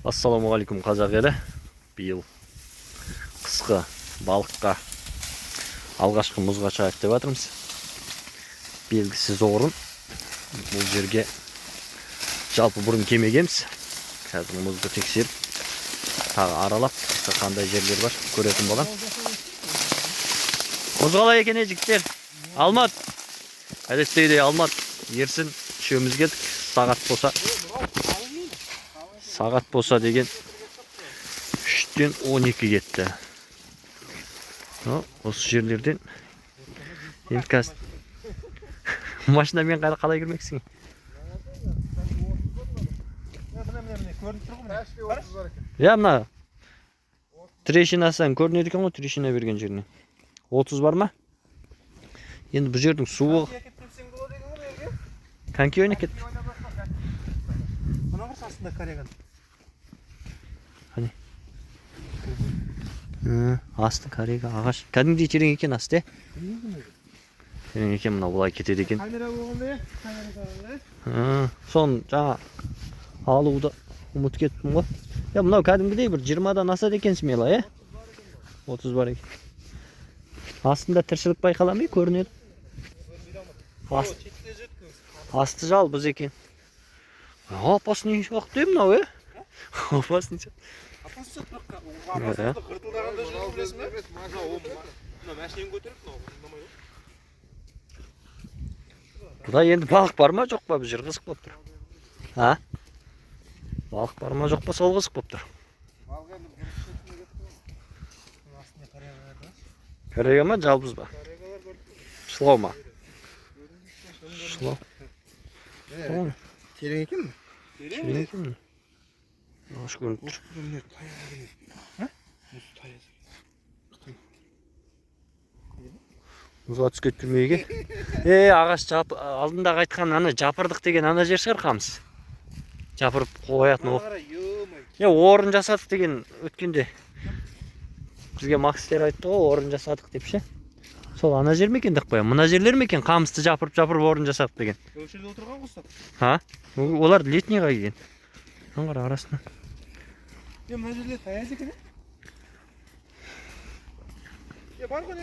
Ассаламуалейкум қазақ елі. Биыл қысқы балыққа алғашқы мұзға шайық деп жатырмыз. Белгісіз орын. Бұл жерге жалпы бұрын келмегенбіз. Қазір мұзды тексеріп, тағы аралап, қандай жерлер бар көретін болам. Мұз қалай екен жігіттер? Алмат. Әдеттегідей Алмат, Ерсін үшеуміз келдік. Сағат болса деген 3-тен 12 кетті. Осы жерлерден енді қазір машинамен қалай кірмексің? Мына трещинасынан көрінеді екен ғой, трещина берген жеріне. 30 бар ма? Енді бұл жердің суы коньки ойнап кетті. Асты карега ағаш. Кәдімгідей терең екен асты. Терең екен, мына бұлай кетеді екен. Камера болғанда, Сон жаңа алуды ұмыт кеттім ғой. Мынау кәдімгідей бір 20-дан асады екен смело, 30 бар екен. Астында тіршілік байқаламай көрінеді. Асты жалбыз екен. Опасный шақ дейм мынау, Опасный шақ. Бұда енді балық бар ма, жоқ па, бұл жер қызық болып тұр. Балық бар ма, жоқ па, сол қызық болып тұр. Карега ма, жалбыз ба? Шылау ма? Шылау. Терең екен ме? Терең екен ме? Ағаш көрініп тұр. Мұзға түскет күлмейге. Ағаш алдында қайтқан ана жапырдық деген ана жер шығар қамыз. Жапырып қоятын ол. Орын жасадық деген өткенде. Бізге Макстер айтты ғой, орын жасадық деп ше. Сол ана жер мекен деп қоям. Мына жерлер мекен қамысты жапырып орын жасадық деген. Ол жерде отырған қостап. Олар летнийға келген. Аңғар арасына. Мына жерде таяз екен, бар ғой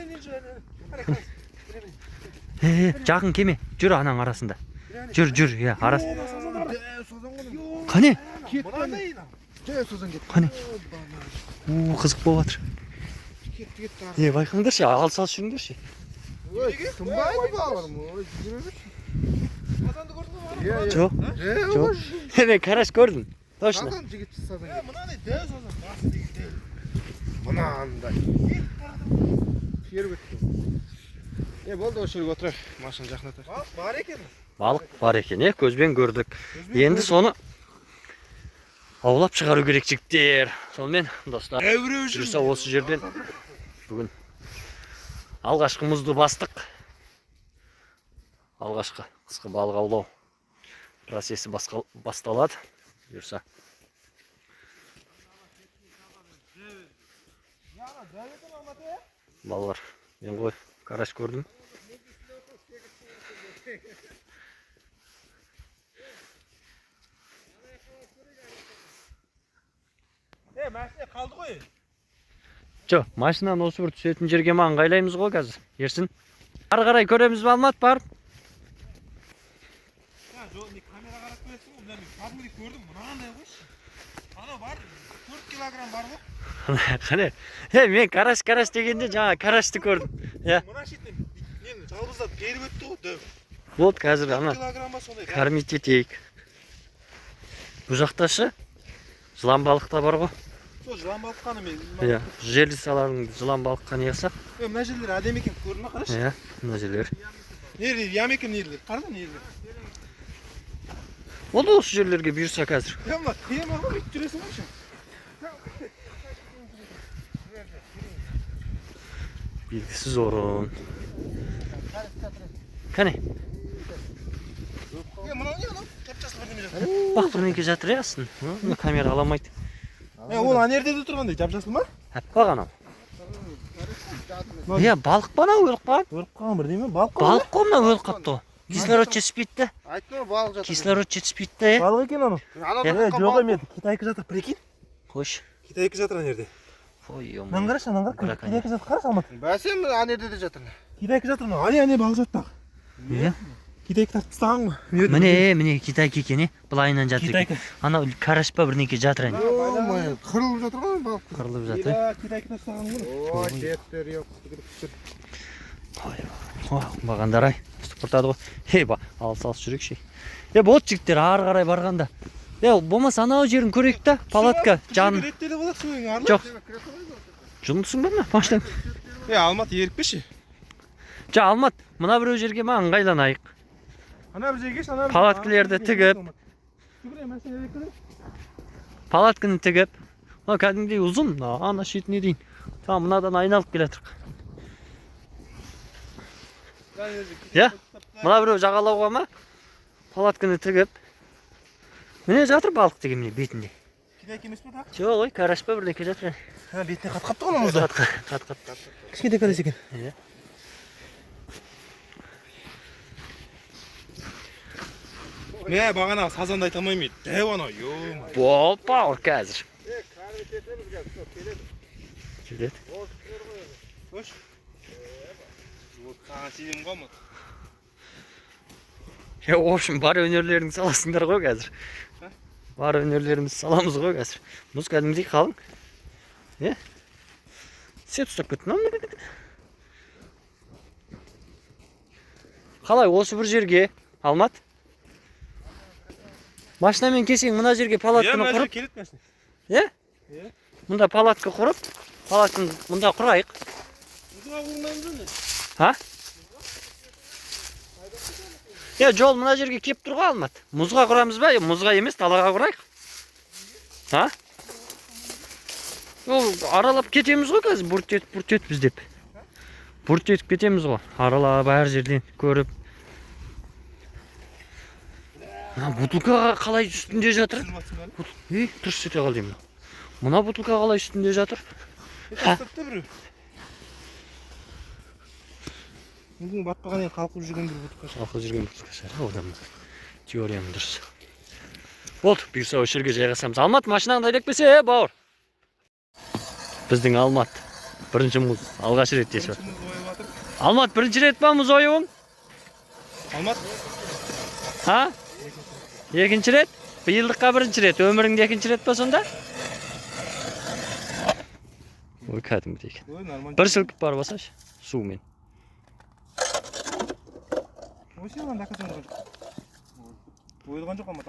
Жақын кеме, жүр анаң арасында. Жүр, арас. Қане? Қане? Қызық болып жатыр. Байқаңдаршы, алсал жүріңдерші. Тынбайды баларым, Жоқ. Мен қараш көрдім. Точно. Болды, осы жерге отырайық, машина жақын отырайық. Бар екен? Балық бар екен, көзбен көрдік. Енді соны аулап шығару керек жігіттер. Сонымен, достар, жүрсе осы жерден бүгін алғашқы мұзды бастық. Алғашқы қысқы балық аулау процесі басталады. Жүрсе. Балалар, мен ғой қараш көрдім. Машина қалды ғой. Жоқ, машинаны осы бір түсетін жерге ыңғайлаймыз ғой қазір. Ерсін. Ары қарай көреміз бе Алмат бар? Камера қарап көресің ғой, мен кәдімгідей көрдім, мынандай ғой. Ана бар, 4 килограмм бар ғой. Қане? Мен қараш дегенде жаңа қарашты көрдім. Мына шетінен мен жалғыздап беріп өтті ғой, дөп. Болды, қазір ана кормить етейік. Бұл жақташы жылан балық та бар ғой. Сол жылан балық қаны мен. Жерлі салардың жылан балық қаны ясақ. Мына жерлер әдем екен, көрдің ме қарашы? Мына жерлер. Нерлер, ям екен нерлер, қарда нерлер. Болды осы жерлерге бұйырса қазір. Мына қиын ағым үйтіп жүресің ғой. Белгісіз орын. Қане? Мынау не анау? Қапчасы бірдеме жатыр. Бақ бірнеке жатыр астын. Камера аламайды. Ол анерде де тұрғандай, жап-жасыл ма? Әппақ анау. Балық па анау, өліп қалған? Өліп қалған бірдеме, балық қой. Балық қой мына өліп қапты. Кислород жетіспейді. Айтты ма, балық жатыр. Кислород жетіспейді. Балық екен анау. Жоқ емес, Китайка жатыр, прикинь. Hoş. Kitayki жатыр ана жерде. Ой, Нан қарашы, нан қара. Бірақ Kitayki жатыр, қарашы Алмат. Бәсем ана жерде де жатыр. Kitayki жатыр, ане балып жатты. Иә. Kitayki тартып тастаған ғой. Міне Китайки екен, былайынан жатыр. Kitayki. Ана карашпа бірнеке жатыр әне. Ой, қырылып жатыр ғой балық. Қырылып жатыр. Kitayki тастаған ғой. О, жеттер yok. Бағандар ай, үстіп құртады ғой. Алыс жүрекші. Болды жігіттер, ары қарай барғанда. Болмаса анау жерін көрейік та, палатка жанын. Реттелі болады суың арлы. Жоқ. Жұмысың бар ма? Машина. Алмат ерікпеші. Алмат, мына біреу жерге ма ыңғайланайық. Ана бір жерге ана Палаткілерді тігіп. Палатканы тігіп. Кәдімгідей ұзын, ана шетіне дейін. Мынадан айналып келе жатырық. Мына біреу жағалауға ма? Палатканы тігіп. Міне жатыр балық деген міне бетінде. Kitayki емес пе тақ? Жоқ, ой, карашпа бірдеңке жатыр. Бетіне қат-қатты ғой мұзда. Қат. Кішкентай карась екен. Мен бағана сазанды айта алмаймын еді. Дәу ана, ё-ма. Бауыр қазір. Келеді. Қош. Саған сенем ғой Алмат. В общем, бар өнерлеріңді саласыңдар ғой қазір. Бар өнерлерімізді саламыз ғой қазір. Мұз кәдімгідей қалың. Сет ұстап кеттің. Қалай осы бір жерге, Алмат? Машинамен келсең мына жерге палатканы құрып. Келет мәшіне. Мұнда палатка құрып, палатканы мұнда құрайық. Жол мына жерге кеп тұр ғой Алмат. Мұзға құрамыз ба? Мұзға емес, далаға құрайық. Аралап кетеміз ғой қазір, бұрт етіп біздеп. Бұрт етіп кетеміз ғой. Аралап әр жерден көріп. Бутылка қалай үстінде жатыр? Тұрш ете қал деймін. Мұна бутылка қалай үстінде жатыр? Бүгін батпаған ең қалқып жүрген бір бутылка. Қалқып жүрген бутылка шығар. Одан теориям дұрыс. Болды, бұйырса осы жерге жайғасамыз. Алмат, машинаңды айдап бауыр. Біздің Алмат. Бірінші мұз, алғаш рет десіп. Алмат, бірінші рет па мұз ойуың? Алмат? Екінші рет? Биылдыққа бірінші рет, өміріңде екінші рет па сонда? Ой, кәдімгідей екен. Бір сілкіп бар басашы, суымен. Ойылған жоқ Алмат.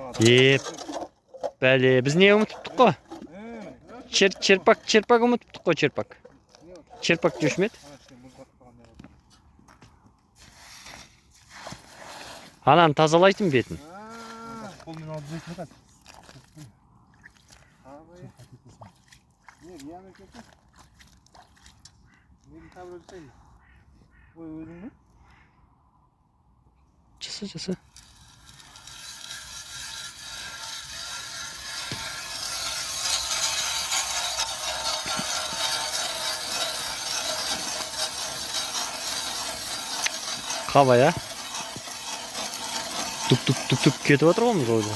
Бәле, біз не ұмытыптық қой? Черпак ұмытыптық қой, черпак. Черпак деуші ме еді? Ананы тазалайтын бетін. Қолмен алып жөйтін екен. Жаса. Қабай, Туп кетіп отыр ғой мұз ойда.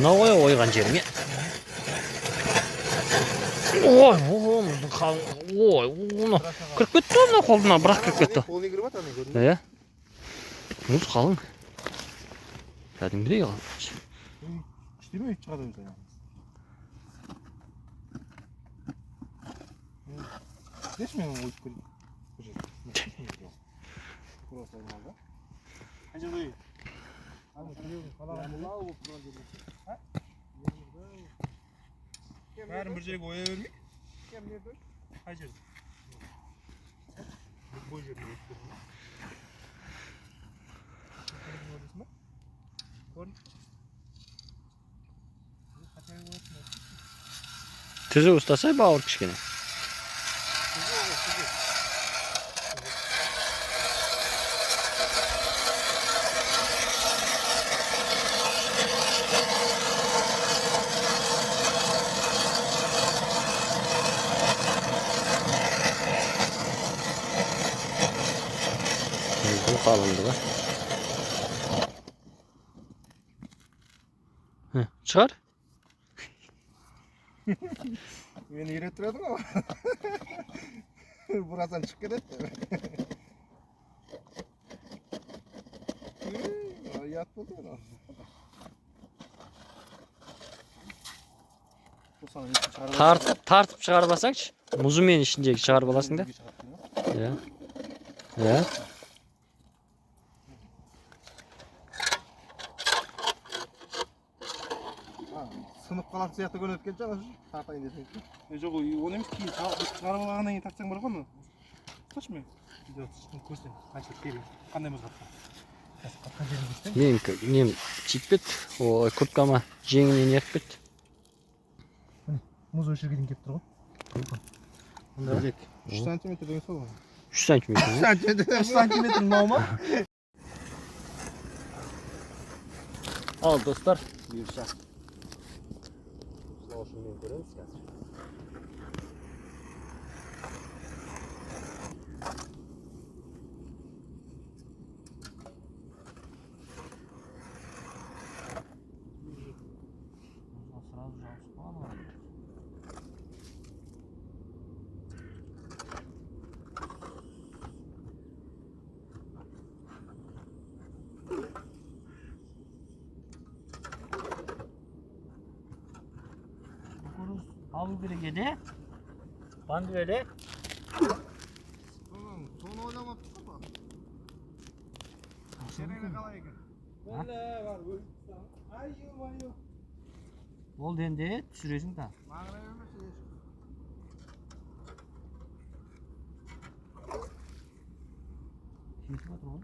Мына ойған жеріме. Мұздың қалың. Кіріп кетті ғой мына қолына, бірақ кіріп кетті. Қолын кіріп атаны көрдің. Мұз қалың. Кәдімгідей қалың. Үстеме үйтіп шығады өзі. Деш мен ойып көрейін. Бәрін бір жерге оя бермейік. Қай жерде? Бой жерде өтіп көрмейік. Түзі ұстасай бауыр кішкене. Muzdun kalınlığı. Çıkar. Beni үйретtirdin ama. Buradan çık gidelim. Yat buldu ya. Tartıp çıkarbasaç. Muzu men içindeki çıkarıp alasın da. Ya. Ya. Sınıf kalan siyahta gönetken canım. Tartayın desin. Жоқ, оны емес, кейін шығарып алғаннан кейін тартсаң бар ғой, ұсташы мен. Жоқ, көрсем, қанша керек, қандай мұз қатқан. Нем чиппет. Ой, курткама жеңінен ертпет. Мұз өшіргеден келіп тұр ғой. Onda bilek. 3 santimetre деген сол ғой. 3 сантиметр. 3 santimetre. 3 сантиметр мынау ма? Al dostlar. Buyursa. Şunu koyalım istersen. Al bir yedi. Bandı öyle. Sonu oynamaptık ama. Şerine kalay ekan. Vallahi var, ayyo. Ol dendi düşürüyorsun da. Mağara emas. Kimse var oğlum.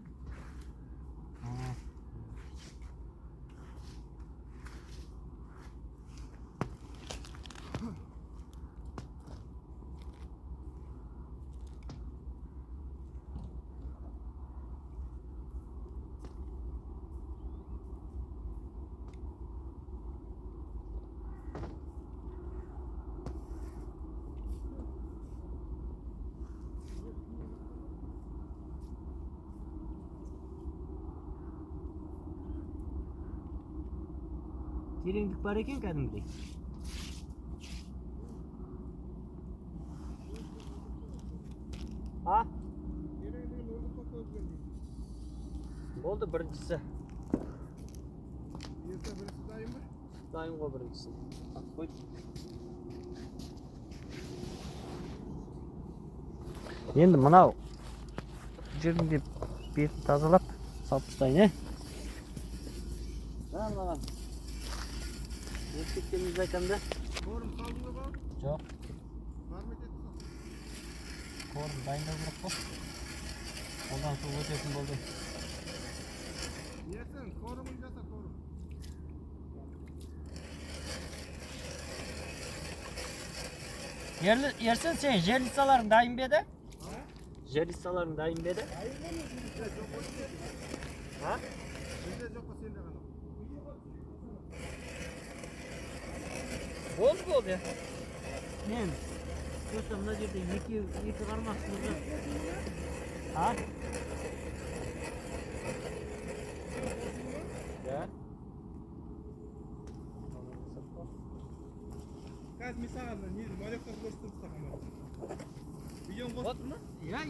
Terenglik var ekan kadimgidek. Ha? Oldu birincisi. Dayım o birincisi. Koy. Endi mana жеріңде бетін тазалап салып тастайын, ә? Маған. Кеткенімізді айтам да. Корм салдыңыз ба? Жоқ. Бар ма деді сол? Корм дайындау керек қой. Одан су өтетін болды. Ерсін, кормын жаса, корм. Ерсін сен жерлицаларың дайын бе еді? Жерлицаларың дайын бе еді? Ha? Bizde жоқ па сенде ғана? Болды ya. Men ko'rsam mына жерде екі қармақ сызды. Ha? Ya. Қазір мен саған малевка көрсетіп тастағанмын. Видеоны қостың ба? Ya.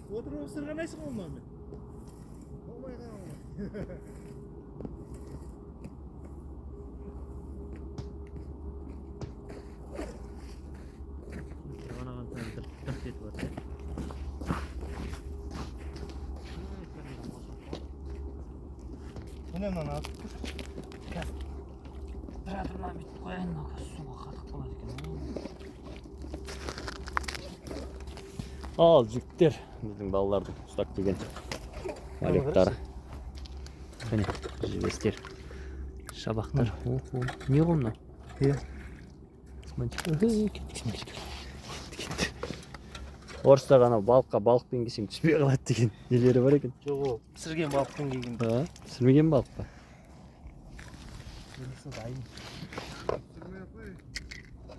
Отырып сырғанайсың ғой мынаумен. Болмай қалған. Анаған сайын дырт етіп жатыр. Міне мынаны алып. Тұра бүйтіп қояйын, суға қатып қалады екен. Ал жігіттер, біздің балалардың ұстап деген малектары. Міне, жібестер, шабақтар. Не ғой мынау? Орыстар ана балыққа балықпен келсең түспей қалады деген нелері бар екен. Жоқ, пісірген балықпен келген. Пісірмеген балық па? Желісі дайын.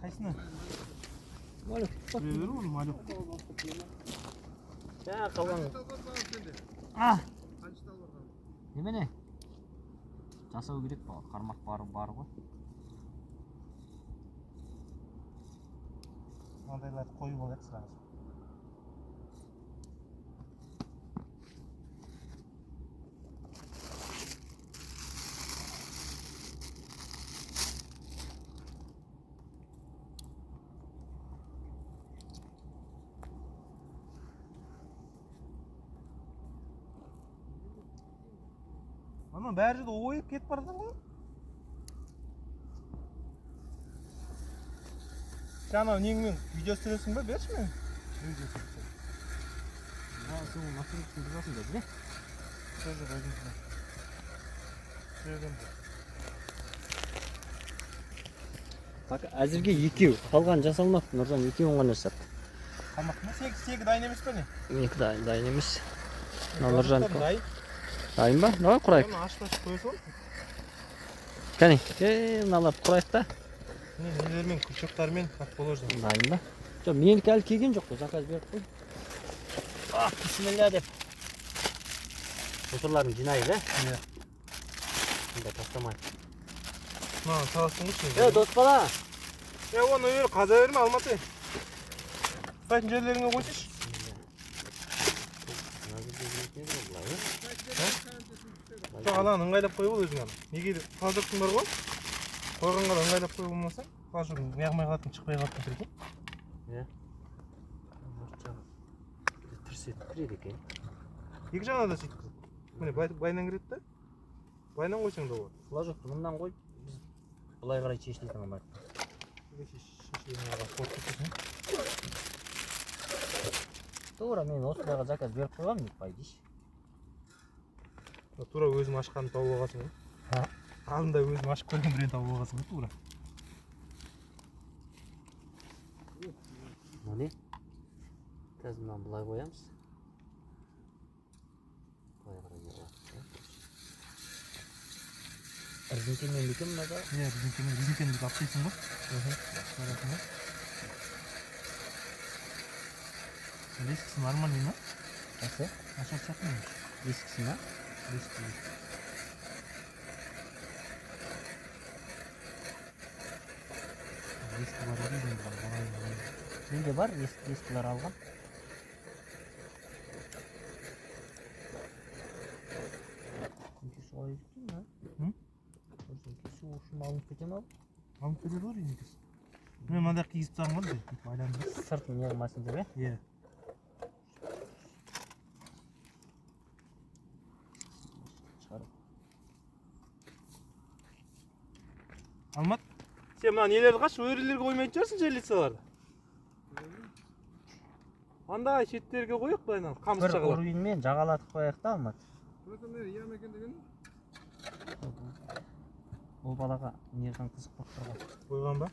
Қайсыны? Малек. Біреу бер оны малек. Ja, қалған. Немене? Жасау керек па? Қармақ бар ғой. Мандайларды қойып алайық сразу. Ана бәрі жерде ойып кетіп бара жатыр ғой. Сен анау неңмен видео түсіресің ба? Берші мен. Видео түсірсем. Сен машина түсіресің деді, не? Тоже возьмем. Түсірем. Так, әзірге екеу. Қалған жасалмапты. Нұржан екеуін ғана жасапты. Қалмақ мы? Сегіз дайын емес пе не? Екі дайын емес. Нұржан Дайын. дайын ба? Давай құрайық. Оны ашып қоя сал. Кәне, мыналарды құрайық та. Нелермен, күлшектармен как положено. Дайын ба? Жоқ, менікі әлі келген жоқ қой, заказ беріп қой. Бисмилля деп. Мусорларын жинайық, Иә. Мұнда тастамай. Мына саласың ғой. Дос бала. Оны өйір қаза берме Алматы. Сайтын жерлеріңе қойсыш. Жоқ алаң ыңғайлап қойып ол өзің ана. Неге қалдырсың бар ғой? Қойғанға да ыңғайлап қойып болмаса, қалжыр неғмай қалатын, шықпай қалатын керек. Иә. Тірсетіп кіреді екен. Екі жағына да сөйтіп. Міне байынан кіреді да. Байынан қойсаң да болады. Бұла жоқты, мұндан қой. Біз бұлай қарай шешілетін алмайды. Тура мен осылайға заказ беріп қойғам, не пайдиш. Тура өзім ашқанын тауып алғасың ғой. Алдында өзім ашып көрген біреуін тауып алғасың ғой, тура. Міне. Қазір мынаны бұлай қоямыз. Бұлай қарай не болады. Резинкемен бекен мына да? Иә, резинкені бүйтіп алып тейсің ғой. Лескісі нормальный ма? Қасы? Ашат сатмайм. Лескісі ма? Лески. Лески бар еді енді бұған. Менде бар, лескілер алған. Резинкесі олай кеткен ма? Резинкесі ушын алынып кете ма? Алып кетеді ғой резинкесі. Мен мынандай кигізіп тастағым ғой, бүйтіп байландырып. Сыртын не қылмасын деп, Иә. Алмат, сен мына нелерді қаш, өрелерге қоймайтын шығарсың жерлицаларды. Андай шеттерге қойық былайынан, қамыс бір жағалап. уруймен жағалатып қояйық та Алмат. Ол балаға неғылған қызық болып тұрған. Қойған ба?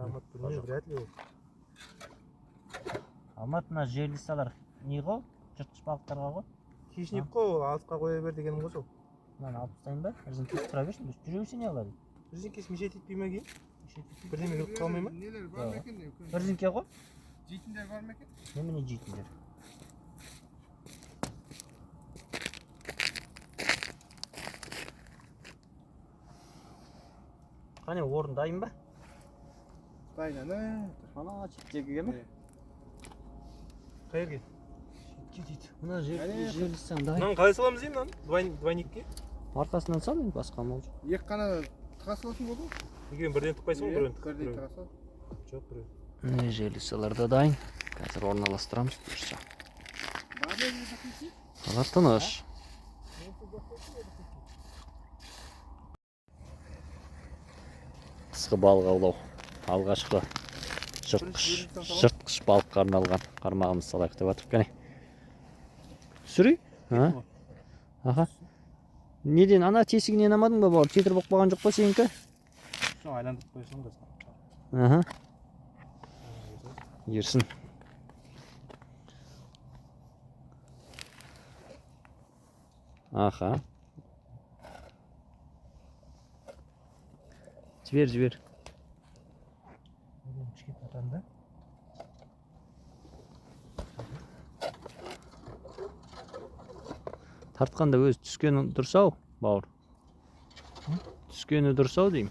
Алмат білмей, вряд ли ол. Алмат мына жерлисалар не ғой? Жыртқыш балықтарға ғой? Хищник қой, алысқа қоя бер дегенім ғой сол. Мынаны алып тастайын ба? Резинкесі тұра берсін, біз жүре берсе не қылады? Резинкесі мешет етпей ма кейін? Бірдеме кіріп қалмай ма? Нелер бар ма екен? Резинке ғой? Жейтіндер бар ма екен? Немене жейтіндер? Қане орын дайын ба? Дайын ана. Ана шеттегіге ме? Қайыр кет? Шетке дейді. Мына жерлісаң дайын. Мынаны қалай саламыз деймін мынаны? Двойникке? Арқасынан сал енді басқа мол жоқ. Екі қана тыға саласың болды ғой? Екеуін бірден тықпайсың ғой, бірден Бірдей тықпайсың. тыға сал. Жоқ, бірден. Міне жерлісалар да дайын. Қазір орналастырамыз бұйырса. Қалар тыныш. Қысқы балық аулау. Алғашқы жыртқыш балыққа арналған қармағымыз салайық деп жатыр. Кәне. Түсірей? Аха. Неден ана тесігінен амадың ба бауыр? Тетір болып қалған жоқ па сенікі? Сол айландырып қойсаң да. Аха. Ерсін. Аха. Жибер. Кішкентай атамда. Тартканда өзі түскені дұрыс-ау, бауыр. Түскені дұрыс-ау деймін.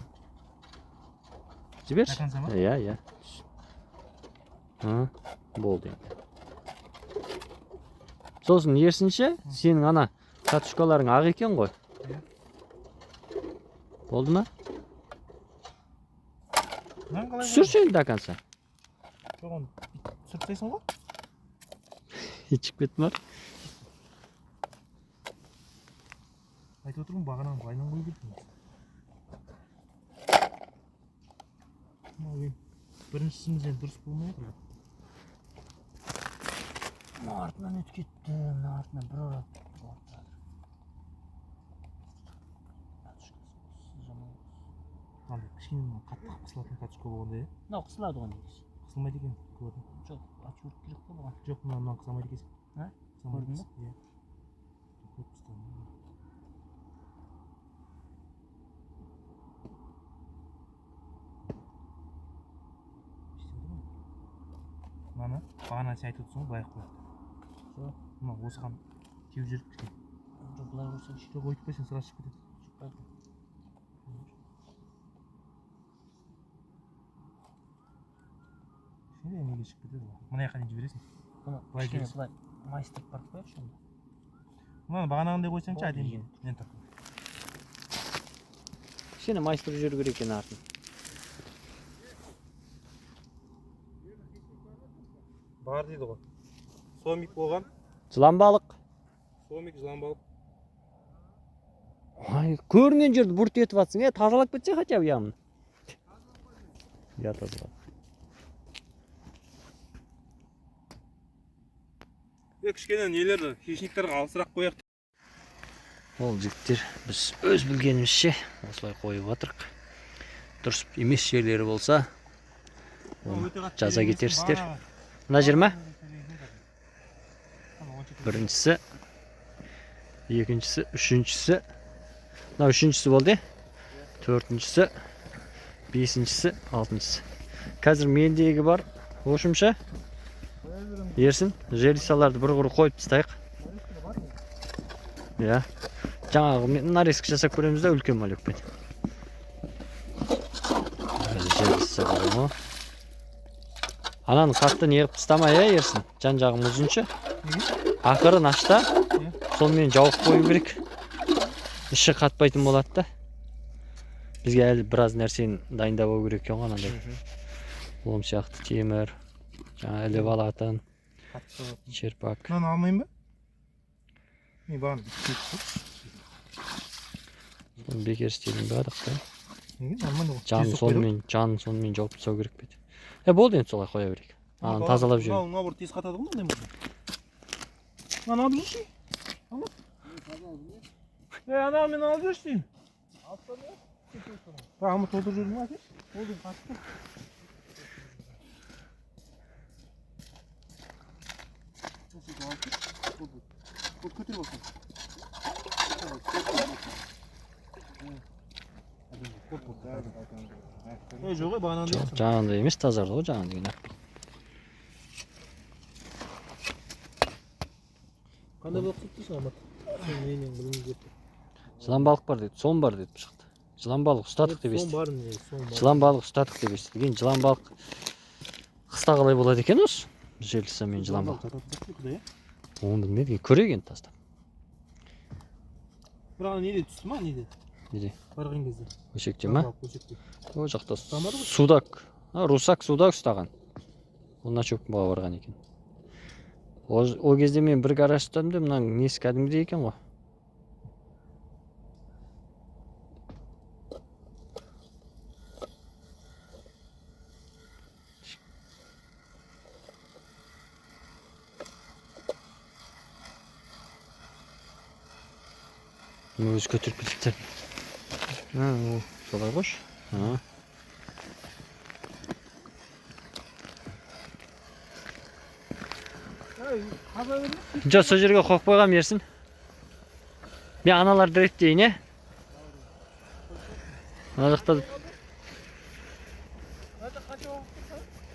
Жіберші. Жақансама? Иә. Болды енді. Сосын ерсінші, сенің ана катушкаларың ақ екен ғой. Болды ма? Түсірші енді аканса. Жоқ, оны түсіріп тастайсың ғой. Ичіп кетті ма? Айтып отырмын, бағанан байнан қойып кетті. Біріншісімізден дұрыс болмай отыр. Артынан өтіп кетті, артынан бір орап. Кішкене қатты қысылатын катушка болғанда, Мынау қысылады ғой негізі. қысылмайды екен, көрдім. Жоқ, açу керек қой бұған. Жоқ, мынау қысылмайды екен. Көрдің бе? Иә. Көп қысылмайды. Мынаны бағана сен айтып отырсың ғой, былай қылып қояды. Мына осыған теуіп жіберіп кішкене. Жоқ, былай қойсайшы. Жоқ, өйтіп қойсаң сразу шығып кетеді. Шықпайды. Шынымен неге шығып кетеді ғой. Мына жаққа дейін жібересің. Бұны кішкене былай майыстырып барып қояйықшы онда. Мынаны бағанағындай қойсаңшы Болды, әдемі. екен. Мен тақым. Кішкене майыстырып жүру керек екен артын. Бар дейді ғой. Сомик болған. Жылан балық. Сомик, жылан балық. Ай, көрінген жерді бұрт етіп атсың. Тазалап кетсе хотя бы ямын. Я тазалап. Кішкене нелерді, хищниктерге алысырақ қояқ. Ол жігіттер біз өз білгенімізше осылай қойып отырық. Дұрыс емес жерлері болса, оны жаза кетерсіздер. Мына жер ма? Біріншісі, екіншісі, үшіншісі. Мына үшіншісі болды. Төртіншісі, бесіншісі, алтыншысы. Қазір мендегі бар. Ошымша ерсін, желисаларды бір құры қойып тастайық. Иә. Жаңағы нарезка жасап көреміз да үлкен малекпен. Желиса бар ғой. Ананы қатты неғып тастамай ерсін. Жан-жағым ұзынша. Ақырын ашта. Сонымен жауып қою керек. Іші қатпайтын болады да. Бізге әлі біраз нәрсені дайындап алу керек екен анандай. Лом сияқты темір, жаңа іліп алатын, черпак. Мынаны алмайын ба? Мен бағаны Бекер істедім бе адық та. неге? Нормально ғой. Жанын сонымен жауып тастау керек пе еді. Болды енді солай қоя берейік. Аны тазалап жүрейік. Мынау бір тез қатады ғой мынандай болса. Мынаны алып жүрші. Ана мен алып жүрші. Бағымы толтырып жүрдің ба әкеш? Олдың қатты. Бұл көтер болсын. Жоқ ой, бағанан дейсің. Жаңағындай емес, тазарды ғой жаңағындай. Қандай болып кетті Алмат? Сен менен білуің керек. Жылан балық бар деді, сон бар деді шықты. Жылан балық ұстадық деп Сон естідік. бар не, сон бар. Жылан балық ұстадық деп естідік. Енді жылан балық қыста қалай болады екен осы? Желісі мен жылан балық. Оны білмедік, көрейік енді тастап. Бірақ неде түсті ма, неде? Неде? Барған кезде. Өшекте ма? Өшекте. О жақта Ұстамады ғой? судак. Русак судак ұстаған. Онына чөпкіға барған екен. О кезде мен бір гараж ұстадым да, мынаның несі кәдімгідей екен ғой. Өзі көтеріп кетіпті. Солай қош. Жоқ, сол жерге қойып қойғам ерсін. Мен аналарды реттейін, е? Ана жақта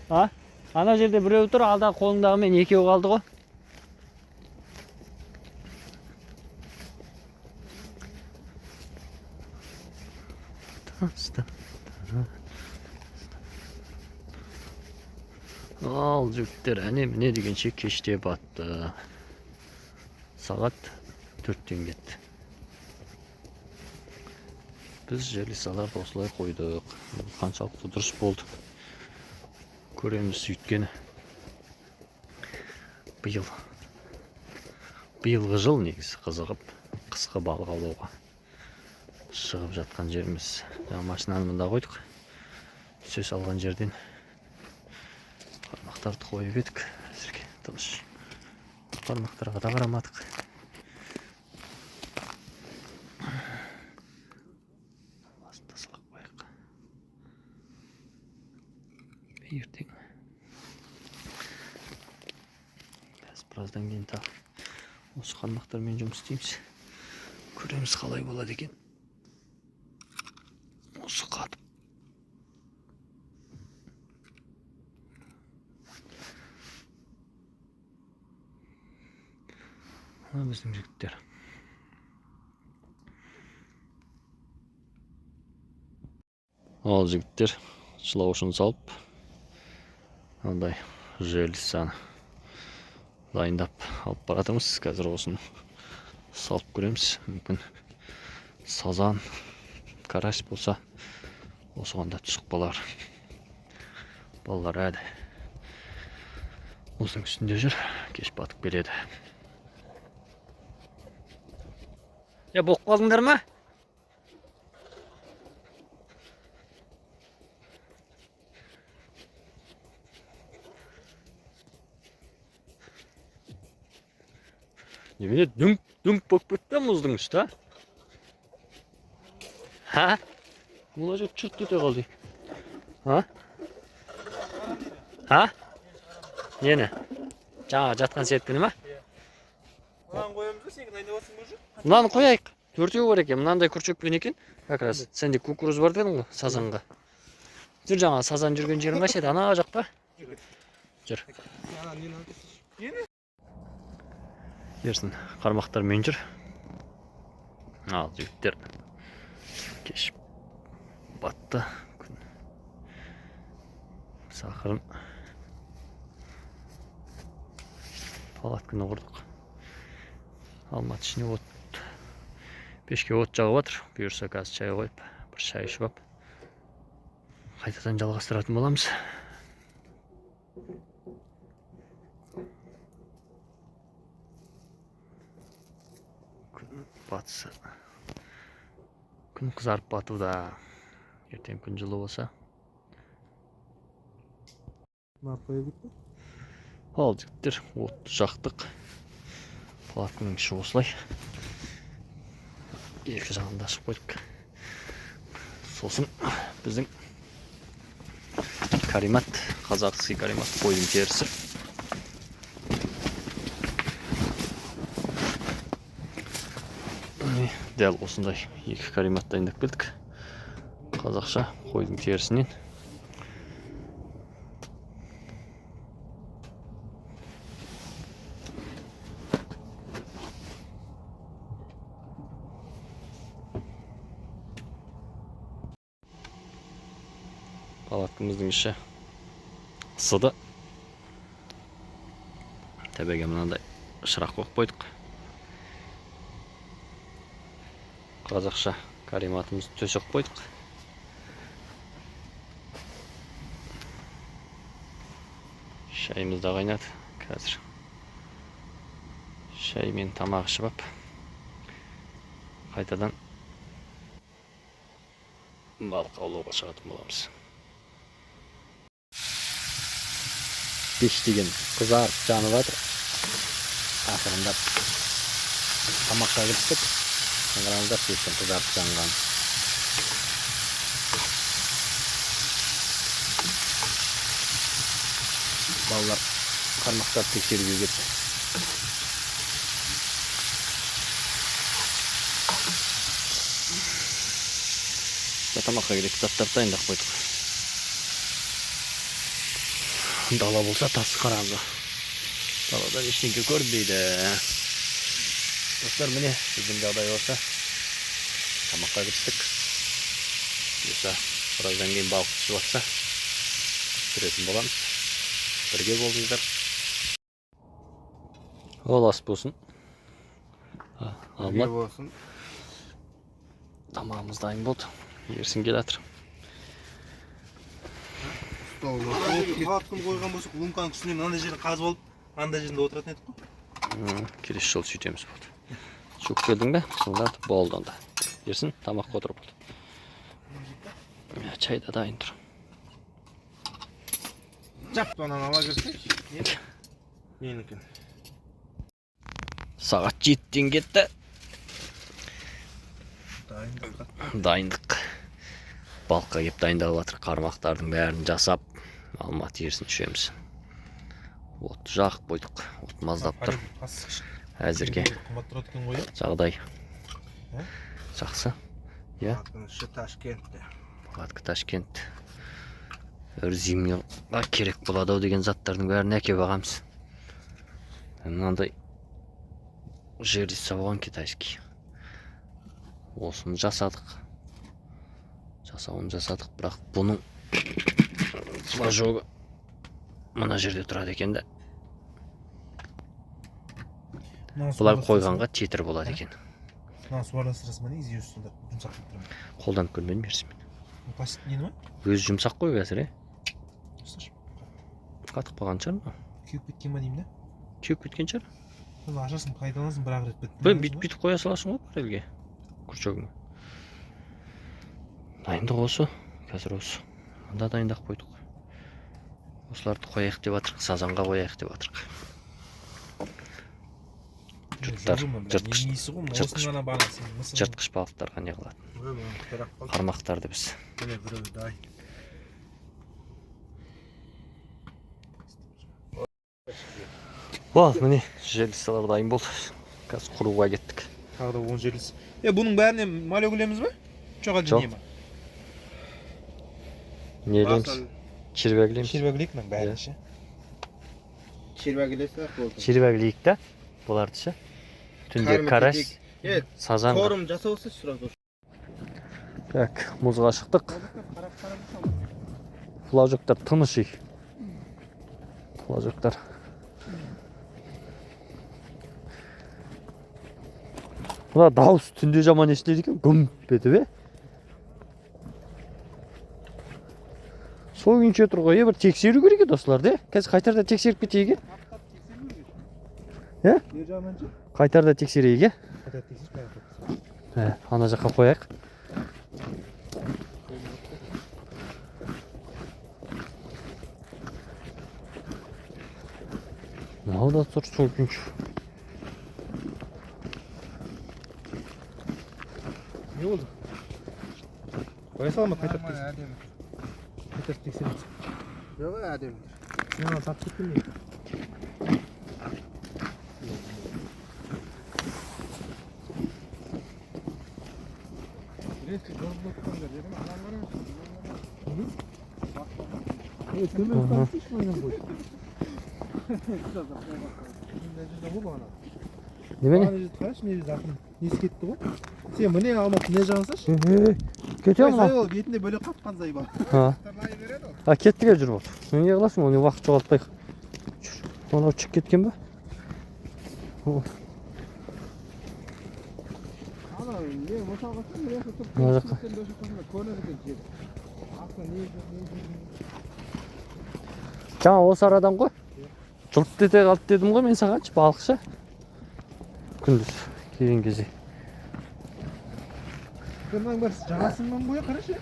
А? Ана жерде біреу тұр, алда қолыңдағы мен екеу қалды ғой. Ал жігіттер, әне міне дегенше кеште батты. Сағат 4-тен кетті. Біз жерлі саларды осылай қойдық. Қаншалықты дұрыс болды. Көреміз сөйткені. Биылғы жыл негізі қызығып, қысқы балық аулауға шығып жатқан жеріміз. Жаңа машинаны мында қойдық. Түсе салған жерден қармақтарды қойып едік. Әзірге тыныш. Қармақтарға да қарамадық. Басын тасалап қояйық. Ертең. Біз біраздан кейін тағы осы қармақтармен жұмыс істейміз. Көреміз қалай болады екен. Осы қатып. Біздің жігіттер. Ал жігіттер шылауышын салып, андай желісаны дайындап алып баратымыз. Қазір осын салып көреміз. Мүмкін сазан, карась болса, осығанда түсік болар. Балалар әді. Осының үстінде жүр, кеш батып береді. Боқ қалдыңдар ма? Немене дүңк болып кетті мұздың үсті, а? Мұла жер чұрт өте қалды. Нені? Жаңа жатқан серпіні ма? Мынаны қоямыз да, сен дайындап жатсың ба уже? Мынаны қояйық. Төртеу бар екен. Мынандай күрчекпен екен. Как раз сенде кукуруз бар дедің ғой, сазанға. Жүр, жаңа сазан жүрген жерің қайсы еді? Ана жақ па? Жүр. Ерсін, қармақтармен жүр. Ал жігіттер кеш батты. Сақырын палатканы құрдық. Алматы ішіне от, пешке от жағып жатыр. Бұйырса қазір шай қойып, бір шай ішіп ап, қайтадан жалғастыратын боламыз. Күн батысы. Күн қызарып батуда. Ертең күн жылы болса. Ал жігіттер, отты жақтық. Палатканың іші осылай. Екі жағында ашып қойдық. Сосын біздің каримат, қазақсы каримат қойдың терісі. Дәл осындай екі каримат дайындап келдік. Қазақша қойдың терісінен. Палаткамыздың іші ысыды. Тәбеге мынандай шырақ қойып қойдық. Қазақша кариматымыз төсек қойдық. Шайымыз да қайнады. Қазір шай мен тамақ ішіп ап, қайтадан балық аулауға шығатын боламыз. Пеш деген қызарып жанып жатыр. Ақырындап тамаққа кірістік. Қараңыздар, пештен қызарып жанған. Балалар қармақтап тексеруге кетті. Тамаққа керек заттар дайындап қойдық. Dala болса тасы қараңғы. Даладан ештеңке көрінбейді. Достар, міне біздің жағдай осы. Тамаққа кірістік. Бұйырса, біраздан кейін балық түсіп жатса түсіретін боламыз. Бірге болыңыздар. Ол ас болсын. Birge olsun. Tamamımız dayım болды. Ерсін келе жатыр. Қалаткын қойған болсақ, лумканың үстінен андай жерін қазып алып, андай жерінде отыратын едік қой. Келесі жолы сөйтеміз болды. Шук келдің бе? Сонда болды онда. Ерсін, тамаққа отырып болды. Чай да дайын тұр. Çaptanan ала кірсек. Менікі. Сағат 7-тен кетті. Дайындық. Балыққа кеп дайындалып жатыр. Қармақтардың бәрін жасап, Алматы ерсін түшеміз. Отты жағып қойдық. От маздап тұр. Әзірге жағдай жақсы. Şu Taşkent'te. Батқы Ташкент. Зимнеға керек болады деген заттардың бәрін әкеп ағамыз. Мынандай жерді сауған китайский. Осыны жасадық. Жасауын жасадық, бірақ бұның флажогы мына жерде тұрады екен да. Бұлар қойғанға тетір болады екен. Суарластырасың ба не, ези үстінде жұмсақ болып тұрмын. Қолданып көрмедім мерсімен. Пластик нені ма? Өзі жұмсақ қой қазір, қатып қалған шығар ма? Кеуіп кеткен ба деймін да? Кеуіп кеткен шығар? Оны ашасың, қайталанасың, бір-ақ рет бітті. Бүйтіп қоя саласың ғой парелге. Күрчөгіңе. Дайындық осы. Қазір осы. Анда дайындақ қойдық. Осыларды қояйық деп жатырық, сазанға қояйық деп жатырық. Жыртқыш балықтарға не қылады? Қармақтарды біз. Міне жерлісталар дайын болды. Қазір құруға кеттік. Тағы да 10 жерліс. Бұның бәріне мале көлеміз ба? Жоқ әлде не ма? Не елеміз? Червәгілейміз. Червәгілейік мына бәрін ше. Червәгілесек болды. Червәгілейік та бұларды ше. Түнде карась, сазан. Корым жасаусы сразу. Так, мұзға шықтық. Флажоктар тыныш ей. Флажоктар. Мына дауыс түнде жаман естіледі екен, гүмп етіп, Сол күйінше тұр ғой, бір тексеру керек еді осыларды, Қазір қайтарда тексеріп кетейік, Қайтарда тексерейік, Ана жаққа қояйық. Мынау да тұр сол күйінше. Не oldu? Koya salma kaytar tekseriz. Yok adem. Ya sap çıktın mı? Немене? Несі кетті ғой? Сен міне алмап не жағынсаш? Кетем ма? Ол бетінде бөлек қатқан зай бар. Кеттіге жүр болды. Не қыласың, оны уақыт жоғалтпайық. Оны ұшып кеткен ба? Жаңа осы арадан ғой. Жылт ете қалды дедім ғой мен сағаншы, балықшы. Күндіз келген кезде. Мынаның бәрі жағасыңнан қоя қарашы.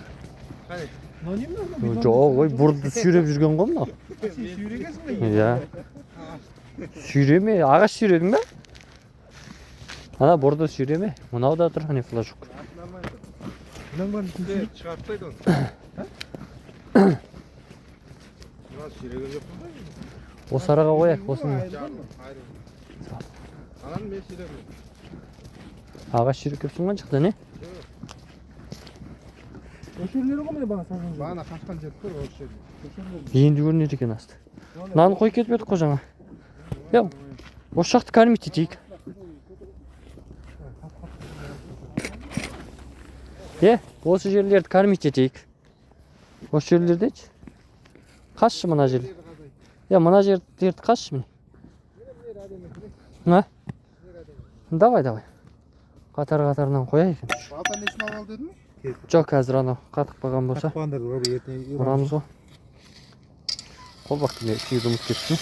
Қай? Мынау не мынау? Жоқ, ой, бұрды сүйреп жүрген ғой мынау. Сен сүйрегенсің бе? Иә. Сүйреме, ағаш сүйредің бе? Ана бұрды сүйреме. Мынау да тұр, ане флажок. Мынаның бәрін сүйреп Çıkartsaydı onu. Süregen yok mu? Осы араға қояйық, осыны. Alan ben süregen. Ағаш сүйреп келіп тұрған шықты, не? Өшерлері ғой міне бана сазан. Bana kaçkan jet var o şey. Енді көрінеді екен асты. Наны қойып кетіп едік қой жаңа. Я осы жақты кормить етейік. Осы жерлерді кормить етейік. Осы жерлердечі. Қашшы мына жер. Мына жерлерді қашшы міне. Давай. Қатар-қатарынан қояйық. Балта несін алып дедім ме? Жоқ, қазір анау қатық баған болса. Қатпағандар ғой, ертең Ұрамыз ғой. Қолбақ күйді ұмыт кетсін.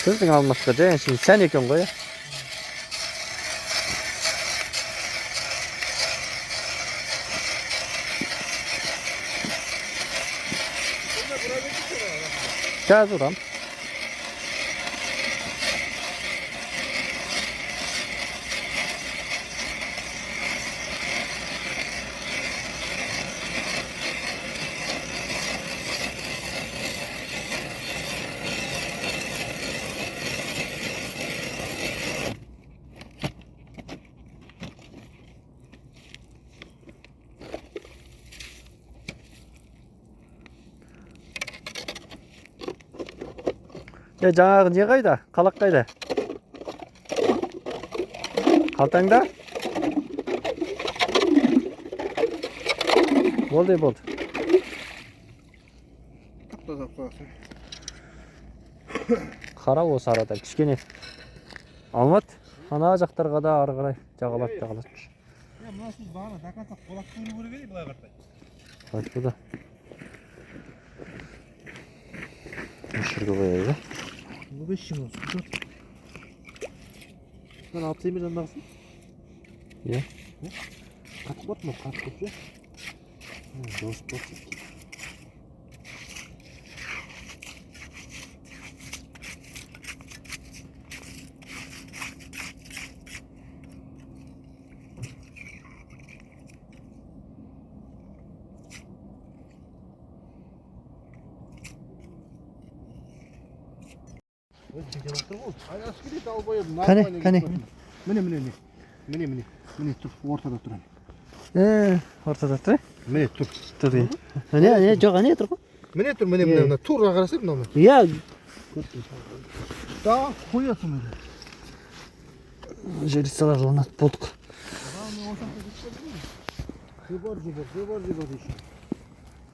Біздің алмасқа жәйін сен сән екен ғой. Қазір ұрам. Жаңағы не қайда? Қалақ қайда? Қалтаңда? Болды. Тазалап қоясың. Қара осы арада кішкене. Алмат, ана жақтарға да ары қарай жағалап. Мына сіз бағана дакатап қолақ көру керек еді былай қартай. Қайтуда. Өшіргі қояйды. 5 жыл olsun. Sen 6 yemin anlarsın. Ya. Kaç bot mu? Kaç bot ya? Dost bot. Kane. Mine tur, ortada tur. Ortada tur. Mine tur. Tur. Ne, жоқ, ане тұр ғой. Mine tur, mine turға қарасып мынау. Ya, Да, қоясың міне. жерісталар орнат болдық. Жыбар еще.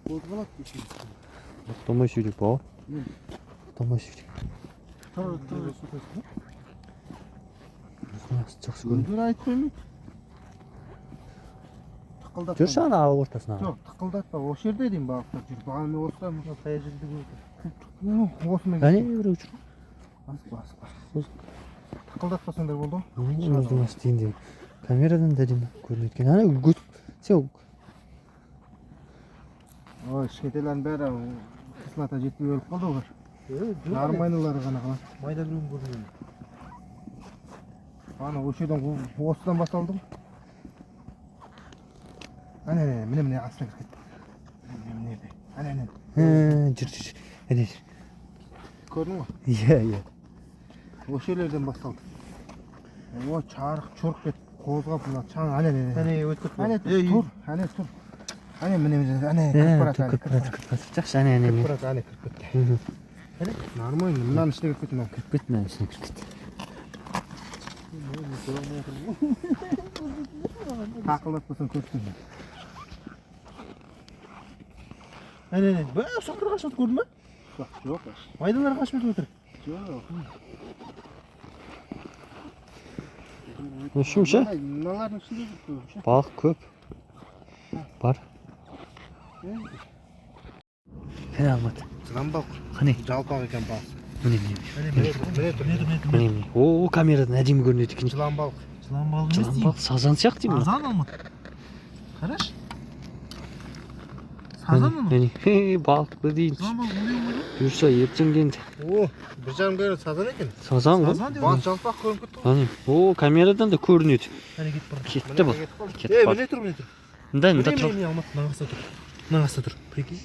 Қозғалады дейсің. Домой сөйлеп бау. Домой сөйлеп. Жақсы көрінеді. Өздері айтып қоймайды. Жүрші ана ортасына. Жоқ, тықылдатпа. Осы жерде деймін балықтар жүр. Бағана мен осыдан мысалы қай жерде көрдім. Осымен Әне біреу жүр. Аспа. Тықылдатпасаңдар болды ғой. Өздің астейінде камерадан да деймін көрінеді екен. Ана гүт. Сен Ой, кішкентайлардың бәрі қысылата жетпей өліп қалды олар. Нормальнылары ғана қалады. Майда біреуін көрдім. Ана осы жерден осыдан басталды ғой. Міне астына кіріп кетті. Әне. жүр. Әне. Көрдің ғой? Иә. Осы жерлерден басталды. О, чарық чұрқ кетіп қозғап мына чаң әне. өтіп Әне тұр. Міне кіріп барады. Жақсы, әне. Кіріп кетті. Нормально, мынаның ішіне кіріп кетті. Кіріп кетті, мынаның ішіне кіріп кетті. Тақылдатпасаң көрсін. Әне. Бә, соқыр қашып көрдің бе? Жоқ. Майдалар қашып отыр. Жоқ. Үшінші? Мыналардың ішінде жүр. Балық көп. Бар. Кәне Алмат. Жылан балық. Қане? Жалпақ екен балық. Міне. О, камерадан әдемі көрінеді екен. Жылан балық. Жылан балығы Жылан балық, сазан сияқты ма? Сазан алмат. Қараш. Сазан ма? Балықты дейін. Жылан балық өлең ғой. Бұйырса ертең енді. О, бір жарым кәне сазан екен. Сазан ғой? Балық жалпақ көрініп кетті ғой. Қане? О, камерадан да көрінеді. Әне кетіп бара. Кетті бұл. Міне тұр. Мында тұр. Міне алмат нағаста тұр. Прикинь.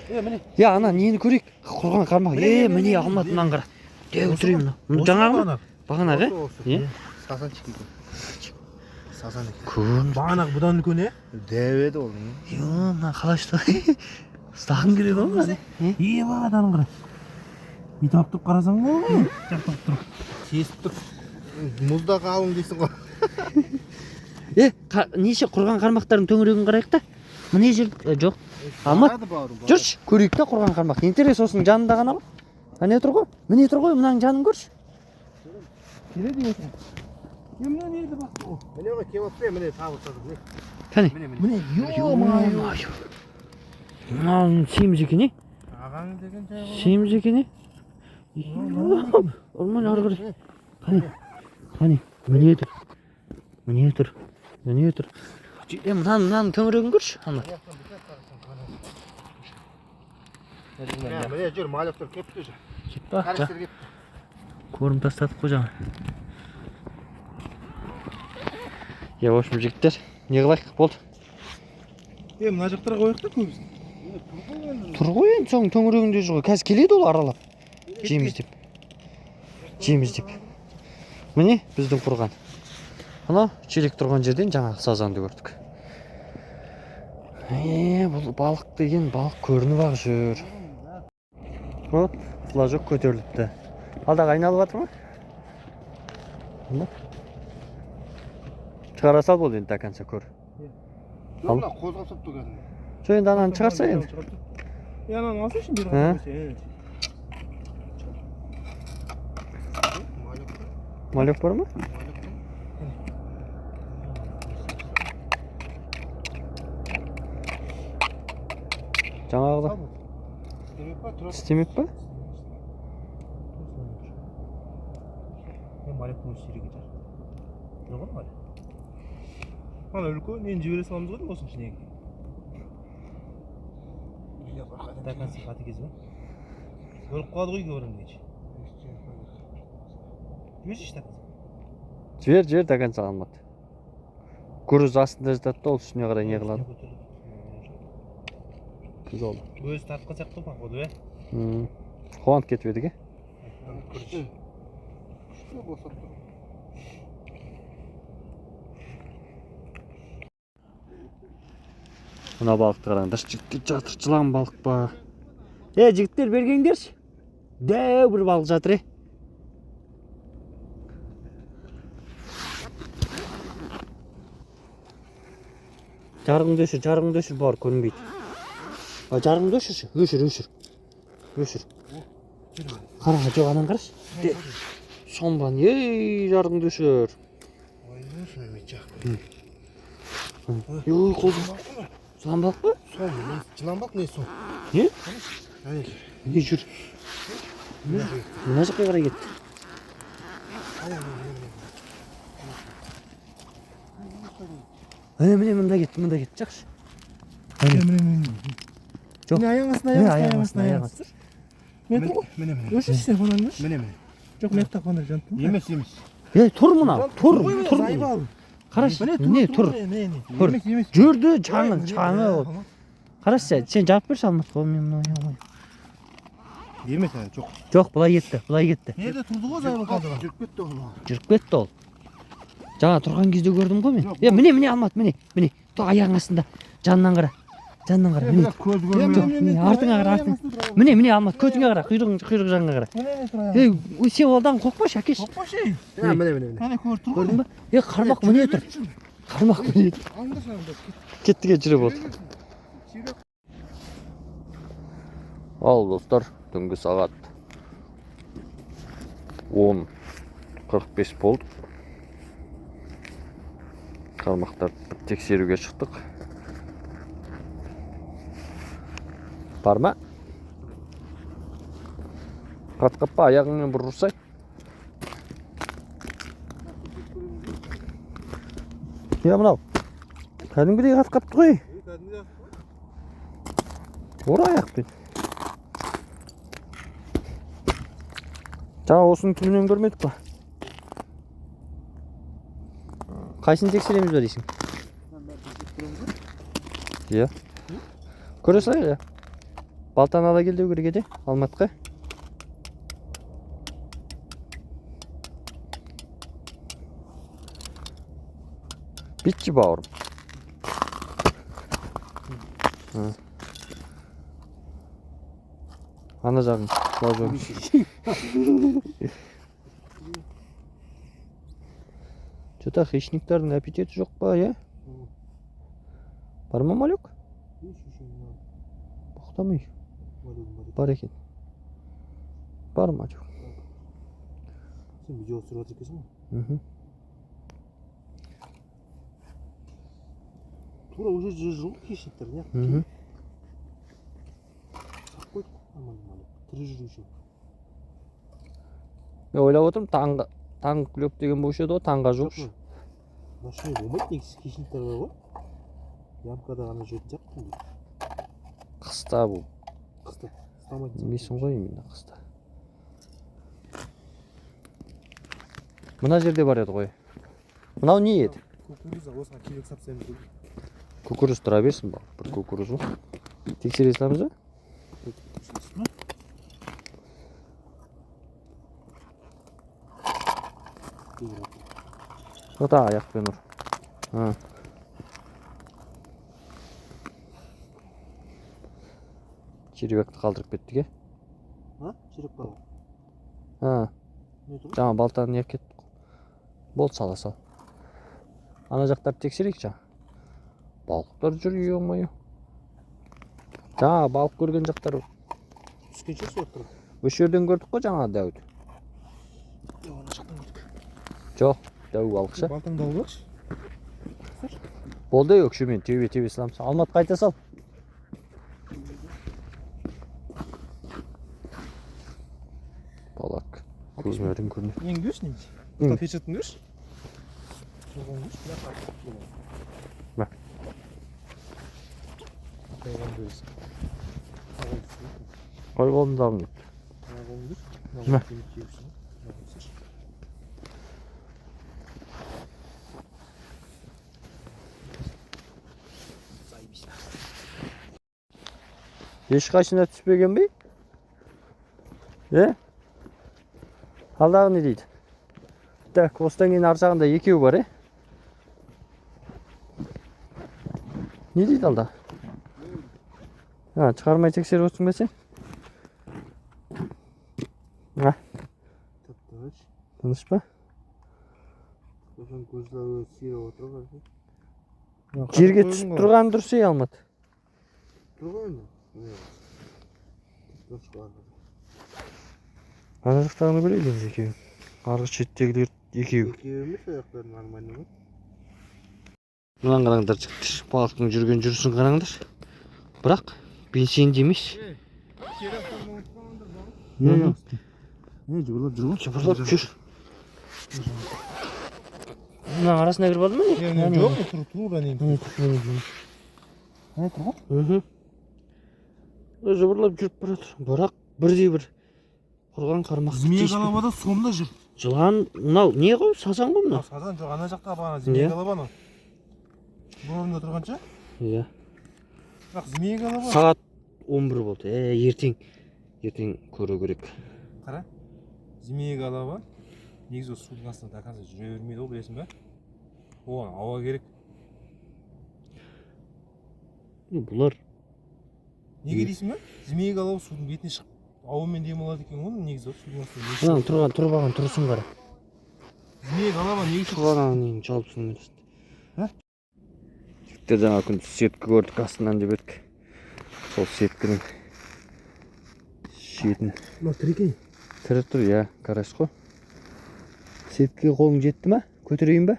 Міне. Я, ана нені көрейік? Құрған қармақ. Міне Алмат мынаны қара. Өлтірейін мына. Жаңағы ма? Бағанағы? Сазанчик екен. сазан екен. Көрініп. Бағанағы бұдан үлкен е? Дәу еді ол. Мына қалашты. Ұстағым келеді ғой мына. Бағадан қара. Ит алып тұрып қарасаң ғой. Жақтап тұр. Тесіп тұр. Мұзда қалың дейсің ғой. Неше құрған қармақтардың төңірегін қарайық та. Міне жер жоқ. Алмат. Жүрші, көрейік та құрған қармақ. Интерес осының жанында ғана ғой. Міне тұр ғой. Міне тұр ғой, мынаның жанын көрші. Келеді екен. Мына неді бақ. Міне ғой кеп отпен, міне табылсады. Кәне. Міне ё-май. Мынаның семіз екен, Ағаң деген жай ғой. Семіз екен, Орман ары қарай. Қане, міне тұр. Мынаның төңірегін көрші, Алмат. Міне жүр, малектер кепті жүр. Кеп па? Кәрістер кепті. Көрім тастадық қой жаңа. В общем, жігіттер, не қылайық болды? Мына жақтарға қояйық та көбісін. Тұр ғой енді соның төңірегінде жүр ғой. Қазір келеді ол аралап. Жейміз деп. Міне біздің құрған. Ана челек тұрған жерден жаңағы сазанды көрдік. Бұл балық деген балық көрініп ақ жүр. Вот, флажок көтеріліпті. Алдағы айналып жатыр ма? Шығара сал болды енді тәкәнсе көр. Мына қозғап сап тұр кәдімгі. Сол енді ананы шығарса енді. Ананы алса үшін бері Малек бар ма? Жаңағыда істемеп па? Малек мұны сирек етер. Жоқ ғой малек. Ана үлкен, енді жібере саламыз ғой осының ішіне. Тәкәнсі қаты кез ба? Көріп қалады ғой көрін дегенше. Жіберші тәкәнсі. Жібер тәкәнсі Алмат. Күріз астында жатады да ол үстіне қарай не қылады. Жол. Өзі тартқан сияқты походу, Қуанып кетіп едік, Күшті босап тұр. Мына балықты қараңдар, жігіттер жатыр, жылан балық па. Жігіттер бергеңдерші. Дәу бір балық жатыр, Жарғыңды өшір, бар көрінбейді. Жарғыңды өшірші, өшір. Қара, жоқ анан қарашы. Сонбан, жарғыңды өшір. Қолды. Жылан балық па? Жылан балық не сол? Не? Не жүр? Мына жаққа қарай кетті. Міне мында кетті, жақсы. Жоқ. Аяң астына. Мен тұр ғой. Өшірші қонаны. Жоқ, мен тақ қонар жантым. Емес. Тұр мұна, тұр. Қарашы, не тұр. Жүрді, чаңы. Қарашы, сен жауап берші Алмат. Емес, жоқ. Жоқ, бұлай кетті. Nerede тұрды ғой зайбы қалдыға? Жүріп кетті ол. Жаңа тұрған кезде көрдім ғой мен. Міне Алмат, міне. Аяғың астында, жанынан қара. Міне. Артыңа қара. Міне Алмат, көтіңе қара, құйрық жағыңа қара. Сен олдан қорықпашы, әкеш. Міне. Көрдің ба? Қармақ міне тұр. Кеттіге жүре болды. Ал достар, түнгі сағат 10:45 болды. Қармақтарды тексеруге шықтық. Бар ма? Қатқап па, аяғыңмен бір ұрсай. Мынау. Кәдімгідей қатқапты ғой. Ора аяқпен. Жаңа осының түбінен көрмедік па? Қайсын тексереміз бе дейсің? Көре салайық, Балтаны ала келдеу керек еді, Алматқа. Bitçi baurum. Ha. Ана жағын. Бұл жағын. Что-то хищниктердің аппетиті жоқ па, я? Бар ма малек? Боқтамай. Бар екен. Бар ма жоқ? Сен видео түсіріп жатыр екенсің ғой? Мхм. Тура уже жүр хищниктер, не? Мхм. Сақ қойдық, аман-аман. Тірі жүру үшін. Мен ойлап отырмын, таң клеп деген болушы еді ғой, таңға жоқ. Машина болмайды, негізі хищниктер бар ғой. Ямкада ғана жүретін сияқты. Қыста бұл. Қыста. Ұстамайды. Білмейсің ғой именно қыста. Мына жерде бар еді ғой. Мынау не еді? Кукуруза, осыған керек сапсаймыз ғой. Кукуруз тұра берсін бақ. Бір кукуруз ғой. Тексере саламыз ба? Ота аяқпен ұр. Ha. Черебекті қалдырып кеттік, е? Ha? Череп бар ғой. Ha. Не тұр? Жаңа балтаны не кеттік. Болды, сала сал. Ана жақтарды тексерейік жаңа. Балықтар жүр, ё-моё. Жаңа балық көрген жақтар. Түскенше суық тұр. Осы жерден көрдік қой жаңа Дәуіт. Ана жақтан көрдік. Жоқ, Дәу балықшы. Балтаңды алып алшы. Болды өкшемен тебе саламыз. Алмат қайта сал. Балак. Көзмерін көріне. Ең көрші неміз? Ең. Бұл печетін көрші? Соған көрші? Ба. Соған көрші. Қой қолымды алын деп. Соған көрші? Ба. Ешқайсына түспеген бе? Алдағы не дейді? Так, осыдан кейін ар жағында екеу бар, е? Не дейді алда? Шығармай тексеріп отырсың ба сен? Тыныш па? Сосын көзлері сиреп отыр ғой. Жерге түсіп тұрған дұрыс, е, Алмат. Тұрған ба? Дұрыс қылады. Ана жақтағыны көрейді біз екеуі. Арғы шеттегілер екеуі. Екеуі емес аяқтарын нормально ғой. Мынаны қараңдар жігіттер. Балықтың жүрген жүрісін қараңдар. Бірақ бенсенді емес. Жыбырлап жүр ғой. Жыбырлап жүр. Мынаның арасына кіріп алды ма не? Жоқ, тура не. Ана тұр ғой? Жыбырлап жүріп баратыр. Бірақ бірдей бір құрған қармақты Змея голова сомда жүр. Жылан, мынау не ғой? Сазан ғой мынау? Сазан жоқ, ана жақта бана змея голова. Бұл орында тұрғанша? Иә. Бірақ змея голова. Сағат 11 болды. Ертең көру керек. Қара. Змея голова. Негізі судың астында до конца жүре бермейді ғой, білесің бе? Оған ауа керек. Бұлар неге дейсің бе? Змея голова судың бетіне шығып ауамен демалады екен ғой, негізі судың астында. Мынаның тұрбаған тұрысын қара. Змея голова неге тұрғаннан кейін жалпысын мересті. Ә? Жігіттер жаңа күн сеткі көрдік астынан деп едік. Сол сеткінің шетін. Мына тір екен. Тірі тұр, иә, қараш қой. Сеткіге қолың жетті ма? Көтерейін ба?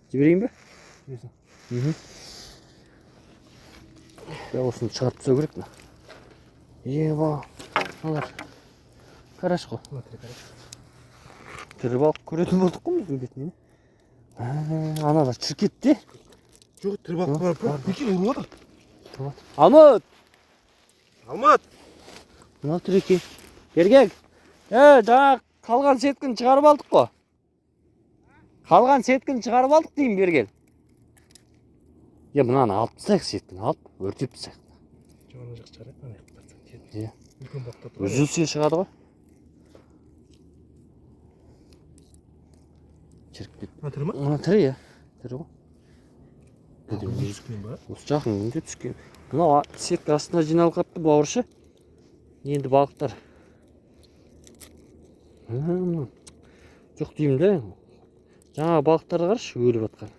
Жіберейін ба? Жіберсің. Осыны шығарып түсу керек мына. Еба, алар. Қараш қой. Тірі балық көретін болдық қой мұздың бетінен. Аналар шіркетте. Жоқ, тірі балық бар. Бекен ұрып отыр. Алмат! Алмат! Мынау тіреке. Ергек! Жаңа қалған сеткін шығарып алдық қой. Қалған сеткін шығарып алдық деймін, Бергел. Мынаны алып тастайық, сеткін алып, өртеп тастайық. Жаңа жақ шығарайық, ана жақтан. Иә. Үлкен бақтар тұр. Үзілсе шығады ғой. чиріп кетті. Мына тірі ма? Мына тірі иә. Тірі ғой. Түскен ба? Осы жақын күнде түскен. Мынау сетка астына жиналып қапты бауыршы. Енді балықтар. Жоқ деймін де. Жаңа балықтарды қарашы өліп жатқан.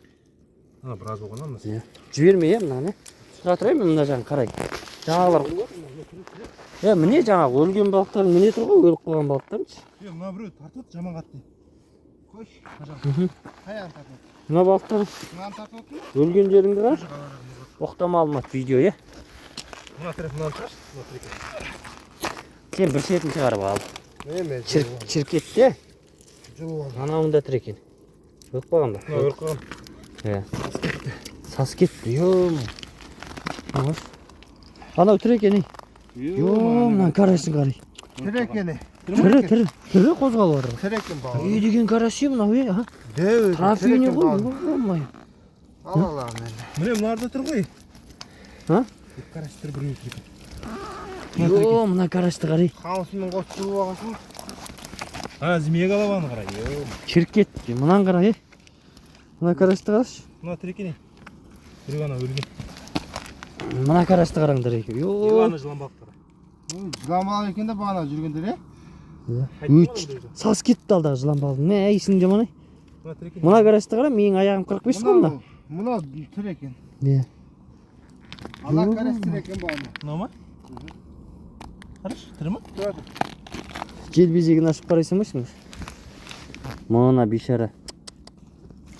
Ана біраз болған ана. Иә. Жібермей мынаны. Тұра тұрайын мына жағын қарай. Жаңалар. Міне жаңа өлген балықтар міне тұр ғой, өліп қалған балықтар. Мына біреу тартып жаман қатты. Қойш. Қаян тартып. Мына балықтар Мынаны тартып отыр ма? өлген жеріңді қара. Тоқтама алмады видео, иә. Мына тірек мынаны шығаршы. Мына тірек. Сен бір шетін шығарып ал. Неме? Шіркетте. Жылу ал. Анауында тірек екен. Өліп қалған ба? Мына өліп қалған. Иә. Сас кетті. Йом. Анау тірек екен. Йом, мына карасын қарай. Тірек ене. Тірі қозғалып жатыр. Тіректің бауы. Үй деген карасы мынау иә. Трофейный ғой. Ой. Ал мен. Міне мыналарда тұр ғой. Ha? Карась тұр біреу тірек. Йо, мына карасты қарай. Қамысымен қосып жүріп алғансың. Ана змея голованы қарай. Шірік кетті. Мынаны қарай. Мына карасты қарашы. Мына тірек ене. Біреу ана өлген. Мына карасты қараңдар екен. Йо. Ана жылан балықтар. Жылан балық екен де бағана жүргендер, Сас кетті алдағы жылан балығы. Не әйсің жаман ай. Мына тірек ене. Мына карасты қара, менің аяғым 45 қой мына. Мына тірек екен. Иә. Ала карас тірек екен бағана. Мынау ма? Қараш, тірі ма? Жел безегін ашып қарайсың ба сен? Мына бейшара.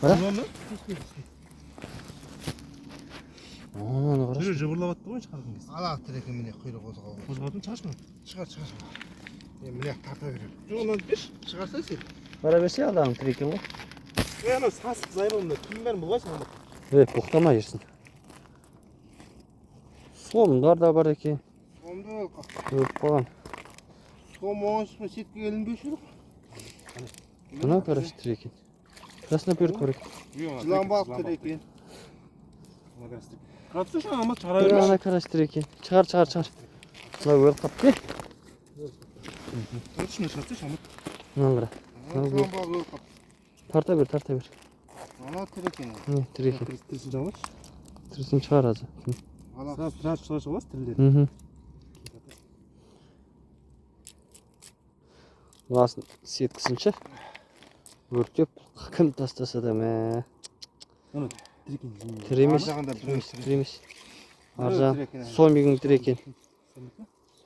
Қара? Мынау Оны қарашы. Біреу жыбырлап атты ғой шығарған кезде. Ала тірек екен міне құйрық қозғалып. Қозғалатын шығаршы ма? Шығар. Міне тарта берем. Жоқ, онан беш. Шығарса сен. Қара берсе алдағы тірек екен ғой. Ана сасық зайбымда кім бәрін бұлғайсың ана. Боқтама жерсін. Сомдар да бар екен. Сомды өліп Өліп қалған. Сом оңышпен сетке келінбеуші еді. Мына карасы тірек екен. Красноперка бар екен. Жылан балық тірек екен. Қатысы үшін алмас шығара бермеш. Ана карасы тірек екен. Шығар. Мына өліп қапты. Қатысымен шығатсы шамыт. Мынаны қара. Жылан балық өліп қап. Тарта бер. Ана тірек екен. Не, тірек екен. Тірісі жалаш. Тірісін шығар азы. Сразу шығаршы олас тірілден. Мынасын сеткісінші. Өртеп, кім тастаса да мә. Ана тірек екен. Тірі емес. Аржағында біреу Тірі емес. Аржаң. Сомбегің тірек екен.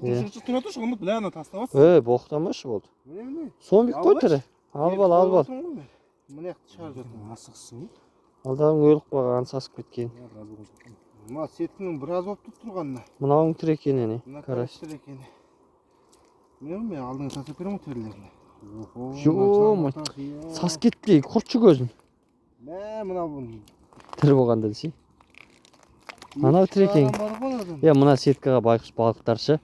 Тұра тұр шығымыт білә ана тастабас. Боқтамашы болды. Міне. Сомбек қой тірі. Алып ал. Міне шығар жатыр. Асықсың. Алдағың өліп қалған сасып кеткен. Мына сеткінің біраз болып тұрғанына. Мынауың тірек екен әне. Мына Қараш. тірек екен. Мен алдыңа тастап беремін тірілеріне. Сас кетті, құртшы көзін. Мына бұны. Тірі болғанда десе. Анау тірек екен. Мына сеткаға байқұс балықтаршы.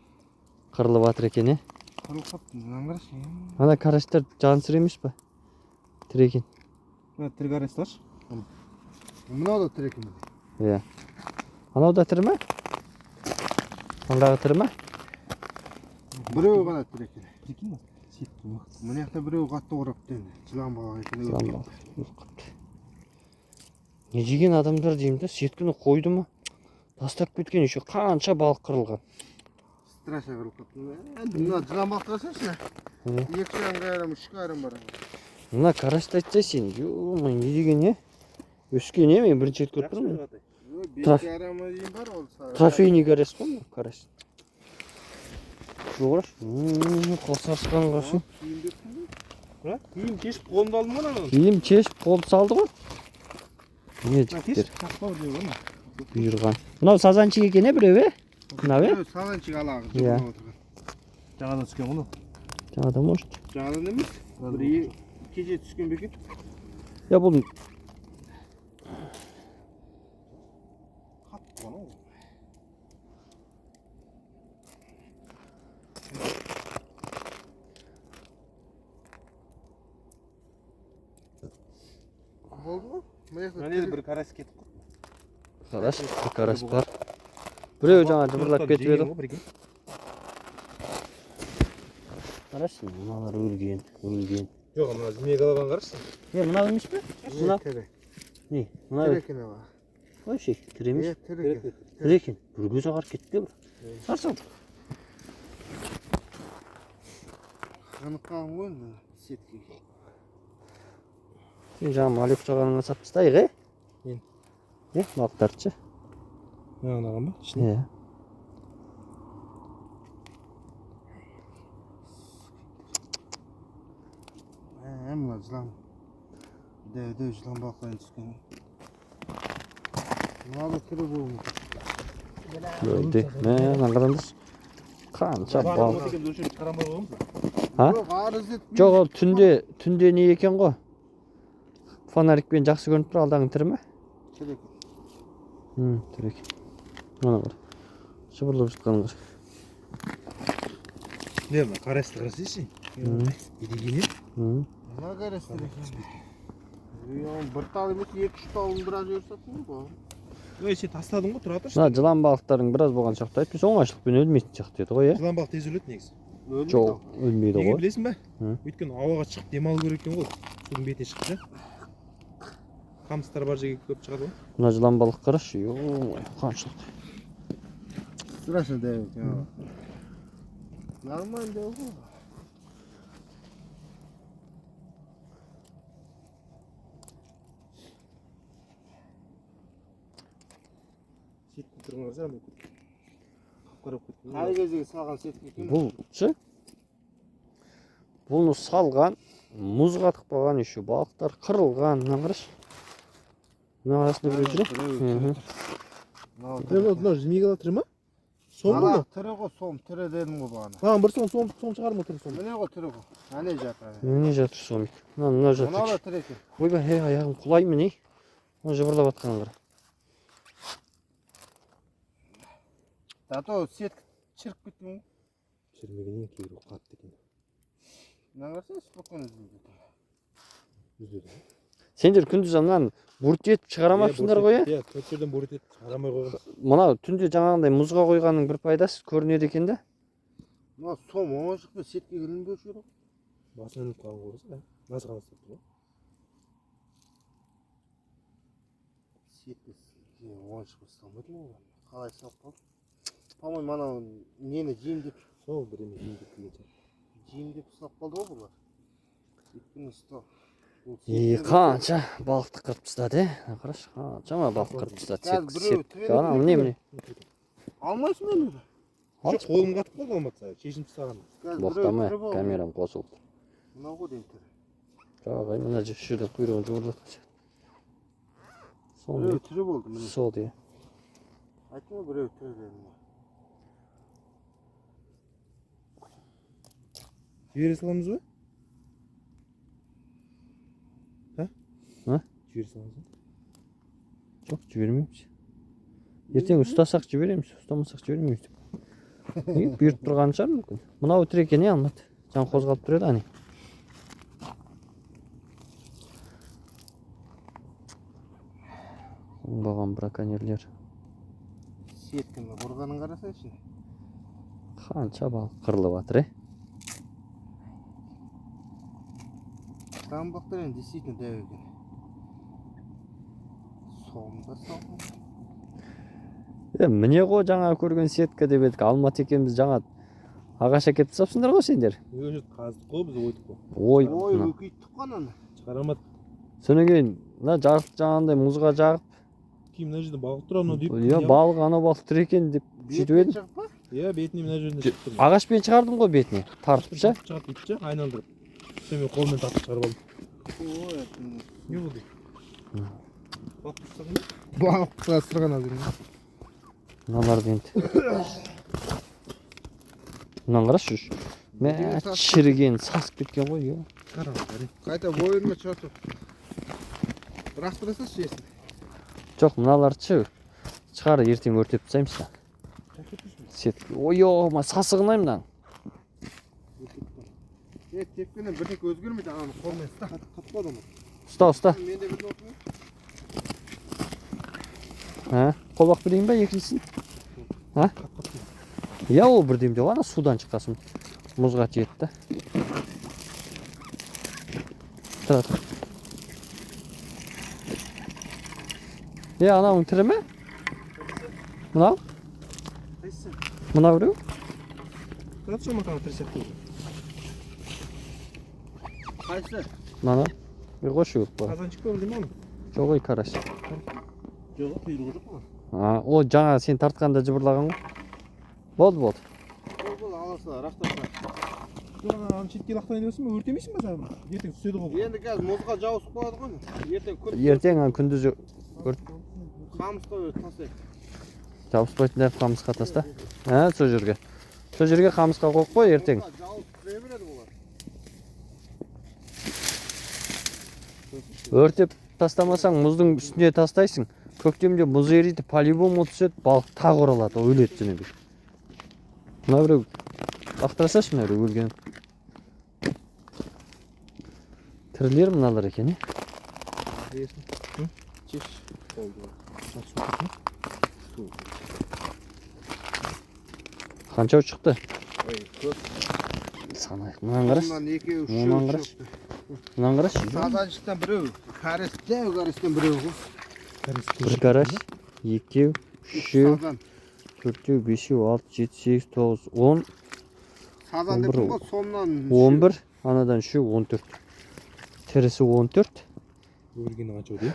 Қырылып атыр екен, Қырылып қапты, мынаны қарашы. Ана карастар жансыр емес па? Тірек екен. Мына тірек арастыларшы. Мынау да тірек екен. Анау да тірі ме? Андағы тірі ме? Біреу ғана тірек екен. Тірекін ба? Сеткі ма? Мына жақта біреу қатты орапты енді. Жылан балығы екен. Не жеген адамдар деймін да, сеткіні қойды ма? Тастап кеткен еще қанша балық қырылған. Страшно қырылып қапты. Мына жылан балықты қарасаңшы. 2 жарым, 3 жарым бар. Мына карасты айтсай сен, ё-май, не деген Өскен мен бірінші рет көріп тұрмын. 5 жарымы дейін бар ол. Трофейный карас қой мына карас. Шу қараш. Қосарысқан қарашы. Киім кешіп қолымды алдым ғой ана. Киім кешіп қолды салды ғой. Не жігіттер Тақпау деу ғой. бұйырған. Мынау сазанчик екен біреу Мынау Сазанчик алағы. Жаңадан түскен ғой. Жаңадан может. Жаңадан емес. Бір кеше түскен бекен. Бұл Болды ма? Міне бір карась кетіп қой. бір карас бар. Біреу жаңа жыбырлап кетіп еді. Қарашы, мыналар өлген. Жоқ, мына змейгалаған қарашы. Мына емес пе? Мына Тірі. не? Мына Тірі екен ава. ой шей, тірі емес. Тірі екен. Тірі екен. Бір көзі ағарып кетті бір. Сарсау. Қанып қалған ғой мына сеткеге. Сен жаңа малек жағаныңа сап тастайық, е? Мен. Балықтарды ше. Мынаған ба? Ішіне. Иә. Мына жылан. Дәу жылан балықтан түскен. Мына тірі болуы. Böyle. Mına qarandız. Qancha bal. Ha? Жоқ, арыз етпей. Жоқ, ол түнде не екен ғой? Фонарикпен жақсы көрініп тұр, алдағы тірі ме? Тірі екен. Тірі екен. Мына қар. Шыбырлап жатқан қар. Не, мына қарасты қарасайшы. Едегене. Мына қарасты екен. Бір тал емес, 2-3 талын біраз өрсаттың ғой. Ой, сен тастадың ғой, тұра тұршы. Мына жылан балықтардың біраз болған шақтайды. Біз оңайшылықпен өлмейтін сияқты еді ғой, е? Жылан балық тез өледі негізі. Жоқ, өлмейді Неге ғой. білесің ба? Hı. Өйткені ауаға шығып демалу керек екен ғой. Судың бетіне шықты. Қамыстар бар жерге көп шығады ғой. Мына жылан балық қарашы. Ой, қаншалық. Страшно дәу екен. Нормально дәу ғой. Сеткі тұрған қараса, андай қарап кетті. Қай кездегі салған сетке екен? Бұл ше? Бұны салған, мұз қатып қалған еще балықтар қырылған. Мына қарашы. Мына арасында біреу жүр. Мына змейгала тірі ма? Сом Ана ғой? тірі ғой, сом, тірі дедім ғой бағана. Маған бір сом шығарма тірі сом. Міне ғой тірі ғой. Әне жатыр. Міне жатыр сомик. Мына жатыр. Мына да тірі екен. Ойбай, аяғым құлай міне. Оны жыбырлап атқан қара. Зато сеткі шіріп кеткен ғой. Шірмегеннен кейбір қатты екен. Мына қарса спокойно үзілді. Үзеді. Сендер күндіз мынаны бұрт етіп шығарамапсыңдар ғой, е? Иә, төрт жерден бұрт етіп шығарамай қойғанбыз. Мына түнде жаңағындай мұзға қойғанның бір пайдасы көрінеді екен да. Мына сом оңай шықпай сетке ілінбеуші еді ғой. Басын ілініп қалған қорысы, да? Насыр ғана ұстап тұр ғой. Сетке оңай шықпай ұсталмайды ма ғой? Қалай салып қалды? По-моему, анау нені жеймдеп Сол біреме жеймдеп келген жеймдеп ұстап қалды ғой бұлар. Өйткені ұстап. Қанша балықты қырып тастады, е? Қарашы, қаншама балық қырып тастады. Сеткі. Ана, міне. Алмайсың ба мені? Жоқ, қолым қатып қалды алматса, шешініп тастаған. Боқтама, камерам қосылды. Мынау ғой деймін тірі. Жоқ, мына жерден құйрығын жыбырлатқан сияқты. Біреу тірі болды міне. Сол де. Айттым ғой біреу тірі дедім ғой. Жібере саламыз ба? Ha? Жібере саламыз ба? Жоқ, жібермейміз. Ертең ұстасақ жібереміз, ұстамасақ жібермейміз. Бұйырып тұрған шығар мүмкін. Мынау тірі екен, е, Алмат. Жаңа қозғалып тұр еді, ане. Оңбаған браконьерлер. Сеткені бұрғанын қарасайшы. Қанша балық қырылып жатыр, е? Там бақтар енді действительно дәу екен. Соңында салған. Міне ғой жаңа көрген сетка деп едік. Алмат екенбіз жаңа ағаш әкеп тастапсыңдар ғой сендер. Өзі қаздық қой, біз ойдық қой. Ой, Ой, өкейттік қой ананы. Шығарамады. содан кейін мына жарық жаңағындай мұзға жағып, Кейін мына жерде балық тұр, анау дейіп. иә балық анау балық тұр екен деп сөйтіп едім. шығып па? Иә, бетіне мына жерінде шығып тұр. Ағашпен шығардым ғой бетіне, тартып ше. Шығып кетті, айналдырып. Мен қолмен тартып шығарып алдым. Ой, Не болды? Балық ұстаған ба? балық қыстырған азыр. Мыналарды енді. Мынаны қарашы. Мә, шіріген, сасып кеткен ғой, иә. Қайта бойынма чатып. Бірақ тұрасыз жесін. Жоқ, мыналарды шығар ертең өртеп тастаймыз да. Сетке. Ой-ой, сасығын мынаның. Тепкені бірдеңке өзгермейді, ағаны қолмен ұста. Қатып қалды ма? Ұста. Мен де бірін оқымай. Қолбақ білейін ба екіншісін? Иә, ол бірдем де ана судан шыққасын. Мұзға тиеді да. Тұра. Анауың тірі ме? Мынау? Қайсысы? Мынау біреу? Қанат шаматаны тірсек болды. Қайсысы? Мана. Қойшы өт бұл. Қазанчик па білдей ме оны? Жоқ ой карась. Жоқ, құйрығы жоқ па? О жаңа сен тартқанда жыбырлаған ғой. Болды. Бұл аласа, рақтаса. Жоқ, ана шетке лақтайын деп отырсың ба? Өртемейсің ба саған? Ертең түседі ғой. Енді қазір мұзға жауысып қалады ғой. Ертең күн Ертең күндіз қамысқа тастайық. жабыспайтындай қамысқа таста. Сол жерге. Сол жерге қамысқа қойып қой ертең. Жауысып кіре береді олар. Өртеп тастамасаң мұздың үстіне тастайсың. Көктемде мұз ериді, по-любому түседі, балық тағы оралады, өледі және бір. Мына біреу лақтырасашы мына біреу өлген. Тірілер мыналар екен, Чеш. Қанша шықты? Ой, көп. Санайық. Мынаны қараш. Мынан екеу, Мынаны қараш. Мынаны қараш. Сазаншықтан біреу, карастан біреу ғой. Бір қараш. Екеу, үшеу, Сазан. төртеу, бесеу, алты, жеті, сегіз, тоғыз, 10. Сазан деп ғой, соннан 11. Анадан үшеу, 14. Терісі 14. Өлгені қанша өтейін?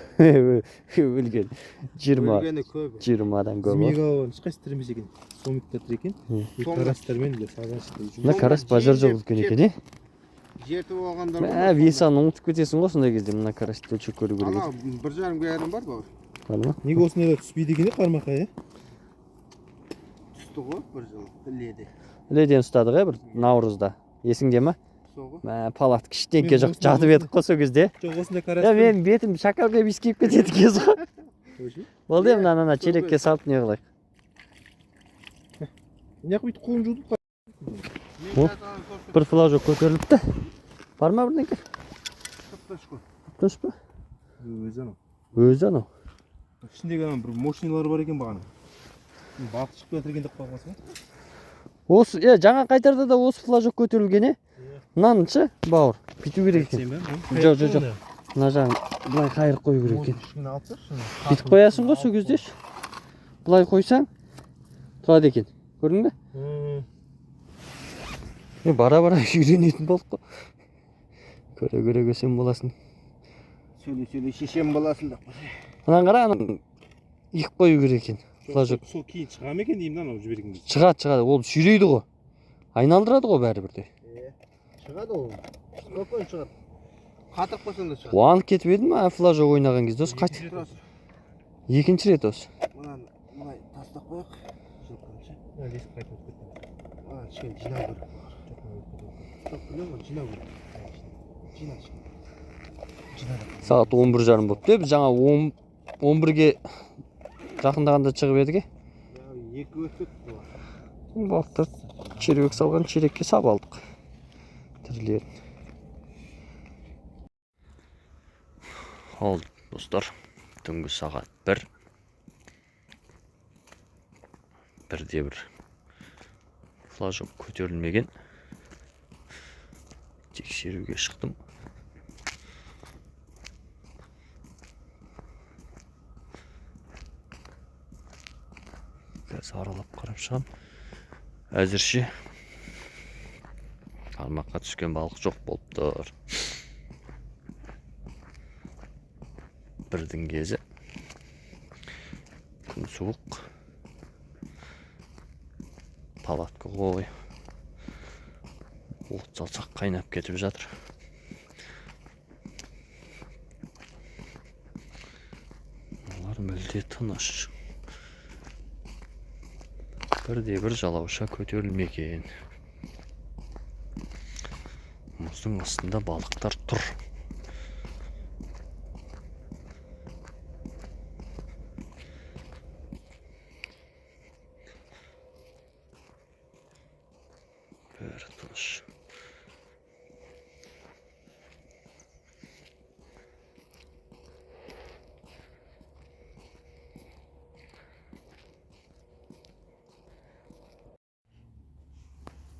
Өлген 20. өлгені көп. 20-дан көп. Змейға ешқайсы тірімес екен. Сомиктер тұр екен. Карастармен де сазаншықта. Мына карас базар жоқ үлкен екен, Жетіп алғандар весаны ұмытып кетесің ғой сондай кезде мына карасты өлшеп көру керек. Ана 1,5 грамм бар бауыр. Бар ма? Неге осындайда түспейді екен қармаққа, Түсті ғой бір жыл. Леде. Леден ұстадық, бір наурызда. Есіңде ма? Соғы. Палат кішітенке жоқ жатып едік қой сол кезде. Жоқ, осындай карастар. Мен бетім шакалға бискейіп кетеді кез ғой. Болды енді ана челекке салып не қылайық. Неғып бүйтіп қолын жудып Бір флажок көтеріліпті. Бар ма бірдеңке? Тұш па? өзі анау. Өзі анау. Ішіндегі анау бір машиналар бар екен бағана. Балық шығып жатыр екен деп қалғансың ба? Осы, жаңа қайтарда да осы флажок көтерілген, Мынаны ше, бауыр, бүйту керек екен. Жоқ. Мына жағын былай қайырып қою керек екен. Кішкене алып тұршы. Бүйтіп қоясың ғой сол кезде. Былай қойсаң тұрады екен. Көрдің бе? Бара-бара үйренетін болдық қой. Көре көсем боласың. Сөйле шешем боласың да. Мынаны қара, иық қою керек екен. Флажок. Сол кейін шыға ма екен деймін анау жіберген кезде. Шығады. Ол сүйрейді ғой. Айналдырады ғой бәрібірде. Шығады ол. Спокойно шығады. Қатырып қойсаң да шығады. Қуанып кетіп едім ма флажок ойнаған кезде осы қайт. Екінші рет осы. Мынай тастап қояқ. Лесіп қайтып өтіп кетті. Кішкене жинау керек. Жоқ, білем ғой, жинау керек. Жина. Сағат 11:30 болыпты. Біз жаңа 11-ге жақындағанда шығып едік. Екі өтіп кетті. Балықтар червек салған черекке сап алдық. Тірілерін. Ал достар, түнгі сағат 1. Бірде бір флажок көтерілмеген. Тексеруге шықтым. Қазір аралап қарап шығам. Әзірше қармаққа түскен балық жоқ болып тұр. Бірдің кезі. Күн суық. Палатқа қой. От салсақ қайнап кетіп жатыр. Олар мүлде тыныш. Бірде бір жалауша көтерілмеген. Мұздың астында балықтар тұр. Бәрі тыныш.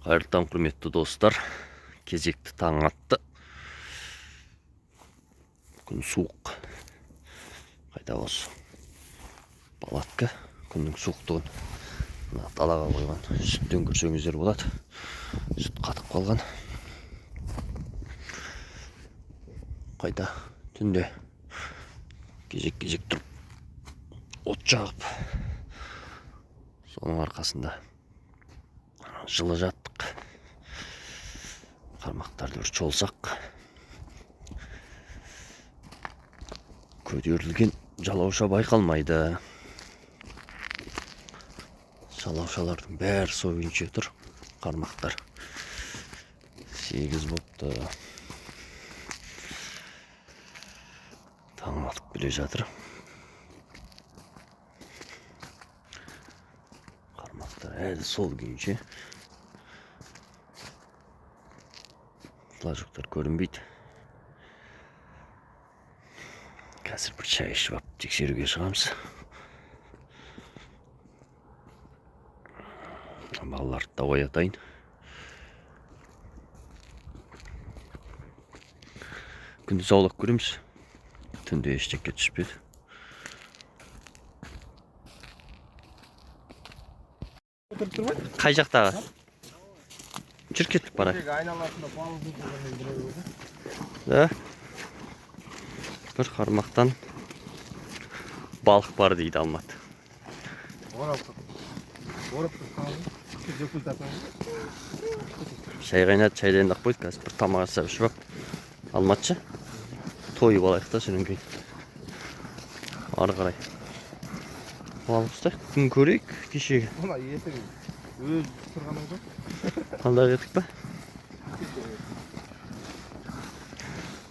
Қайырлы таң құрметті достар. Кезекті таң атты. Күн суық. Қайда болсын. Палатка күннің суықтығын далаға қойған. Сүттен көрсеңіздер болады. Сүт қатып қалған. Қайда түнде кезек тұрып от жағып, соның арқасында жылы жаттық. Қармақтарды бір чолсақ, көтерілген жалауша байқалмайды. Жалаушалардың бәрі сойыншы тұр. Қармақтар 8 болыпты. Таң атып келе жатыр. Қармақтар әлі сол күйінше. Флажоктар көрінбейді. Қазір бір шай ішіп алып тексеруге шығамыз. Балаларды да оятайын. Күндіз аулақ көреміз. Түнде ештеңке түспеді. Отырып тұрмай? Қай жақтағы? Жүр кетіп бара. Айналасында балық жүргенін біледі. Да. Бір қармақтан балық бар дейді Алмат. Орап қалды. Жөкіл тапқан. Шай қайнады, шай дайындап қойды. Қазір бір тамақ жасап ішіп алып. Алматшы. Тойып алайық та содан кейін. Ары қарай. Балық ұстайық. Күн көрейік кешегі. Мына есің өз тұрғаның жоқ. Қандай едік па?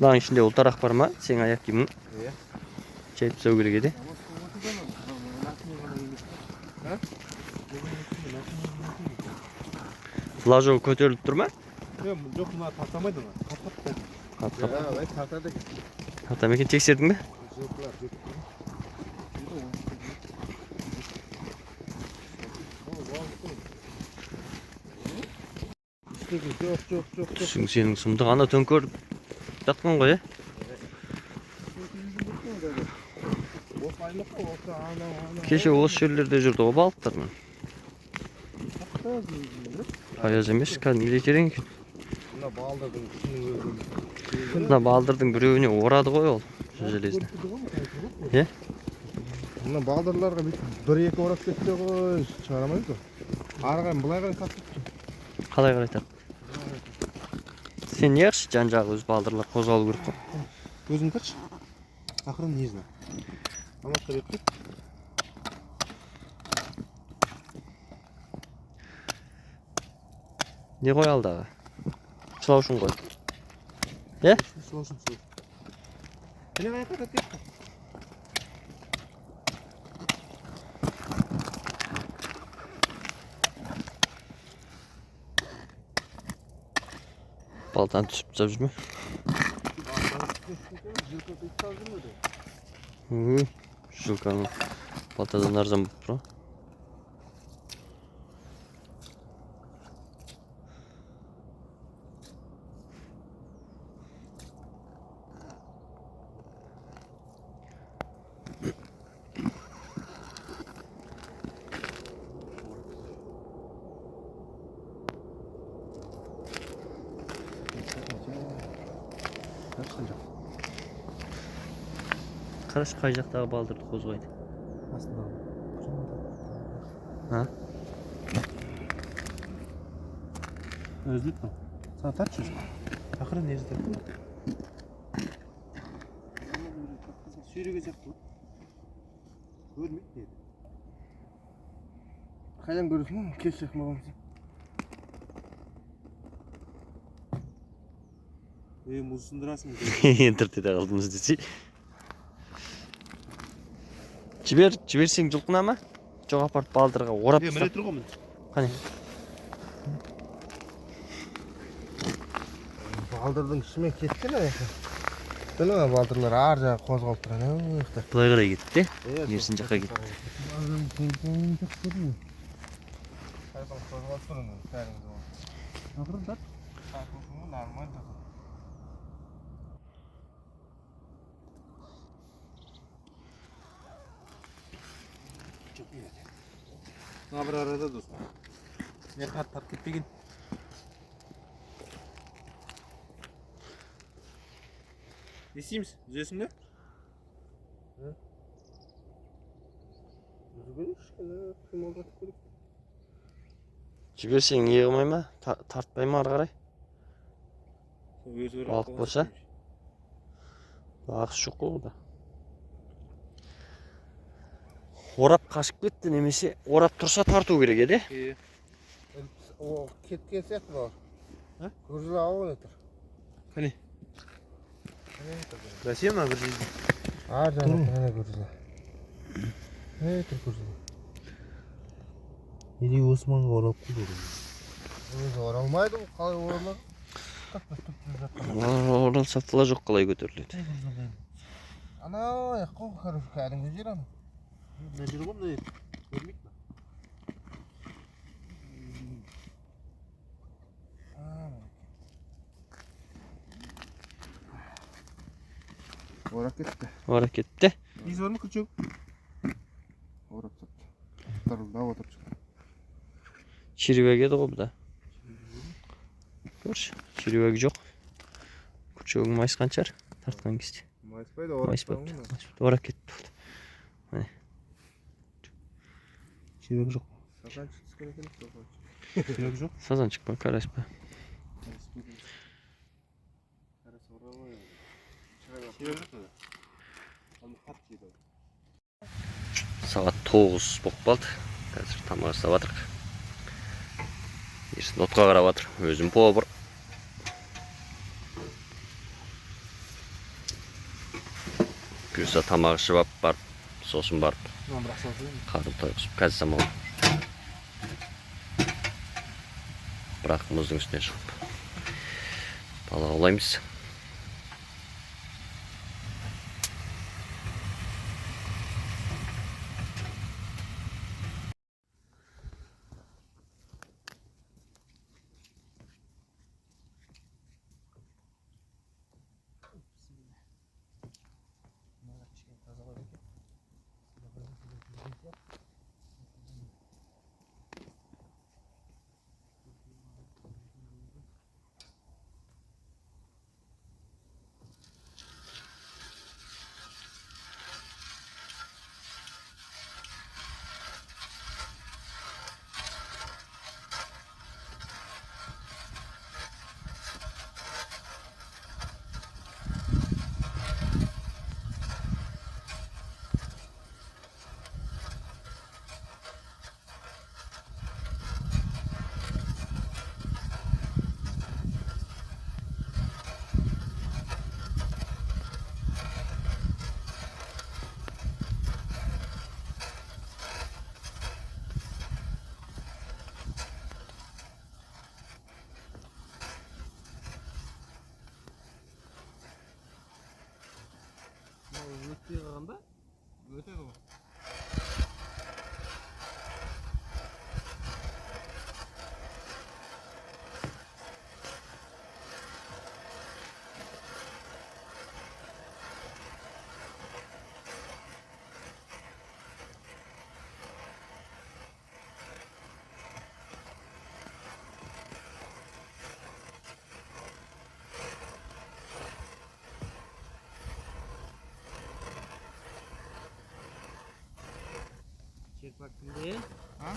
Мынаның ішінде ұлтарақ бар ма? Сен аяқ киімің? Иә. Жайып тастау керек еді. Флажок көтеріліп тұр ма? Жоқ, мына тартамайды ма? Қап-қап. Тартады. Атам екен тексердің бе? Жоқ. Сенің сұмдық ана төңкеріп жатқан ғой, Кеше осы жерлерде жүрді ғой балықтар. Аяз емес, кәдімгідей терең екен. Мына балдырдың біреуіне орады ғой ол железіне. Е? Мына балдырларға бір-екі орап кетсе ғой, шығарамайды. Ары қарай былай қарай тартып. Қалай қарай тартып? Сен не қылшы жан-жағы өз балдырлар қозғалу керек қой. Өзің тартшы. Ақырын не знаю. Алматқа бет кет. Не қой алдағы? Сылаушын қой. Е? Сылаушын. Кәне қаяққа бет кетті. Балтаны түсіп тастап жүрме. Жылқаның балтадан арзан болып тұр. Қарашы қай жақтағы балдырды қозғайды. Ha? Özlük mü? Sana taç çocuk. Akırın neyse taktın mı? Sürüyecek bu. Görmeyip neydi? Kaydan görürsün mü? Kesecek babamızı. Muz sındırasın mı? Интернетте қалдыңыз десе. Жіберсең жылқына ма? Жоқ апарып балдырға орап Міне тастап. тұр ғой міне. Қане. Балдырдың ішімен кеткен аяққа. Білі ма балдырлар ар жағы қозғалып тұрған. Былай қарай кетті, ерсін жаққа кетті. Қозғалып тұрын кәріңіз ол. Ақырын тат. Нормально. Mına bir arada dostum. Ne tat ketpegin. Eseymiz? Üzesің bе? Жіберсең не қылмай ма? Тартпай ма ары қарай? Өзі Балық болса? Бағыс жоқ қой онда. Орап қашып кетті немесе орап тұрса тарту керек еді. O ketken сияқты бар. Ha? Күрзілі ауыл етір. Қане? Красиво ма бір жерде? Ар жағында қане күрзілі. Етір күрзілі. Или Османға оралып қойды. Өзі оралмайды бұл, қалай оралар? Оралса флажок жоқ қалай көтеріледі. Анау яққа кәдімгі жер ана. Мына жер ғой мына көрмейді ма? Орап кетті. Орап кетті. Из бар ма күлчөк? Орап сатты. Тырылдап отырып шықты. Червяк еді ғой бұда. Көрші, червяк жоқ. Күрчегің майысқан шығар, тартқан кезде. Майыспайды, орап Майыспапты. кетті. Орап кетті. Червяк жоқ. Сазан түскен екен, сазан. Червяк жоқ. Сазанчик па, карась па. Сағат 9 болып қалды. Қазір тамақ жасап жатырық. Ерсін отқа қарап жатыр. Өзім повар. Күзі тамақ ішіп алып барып, сосын барып Мына бір ақша алсайын. қарым тойғызып қазір самауын. Бірақ мұздың үстіне шығып балық аулаймыз. Өтпей қалғанда? Өтеді ғой. Çekmek kimde? Ha?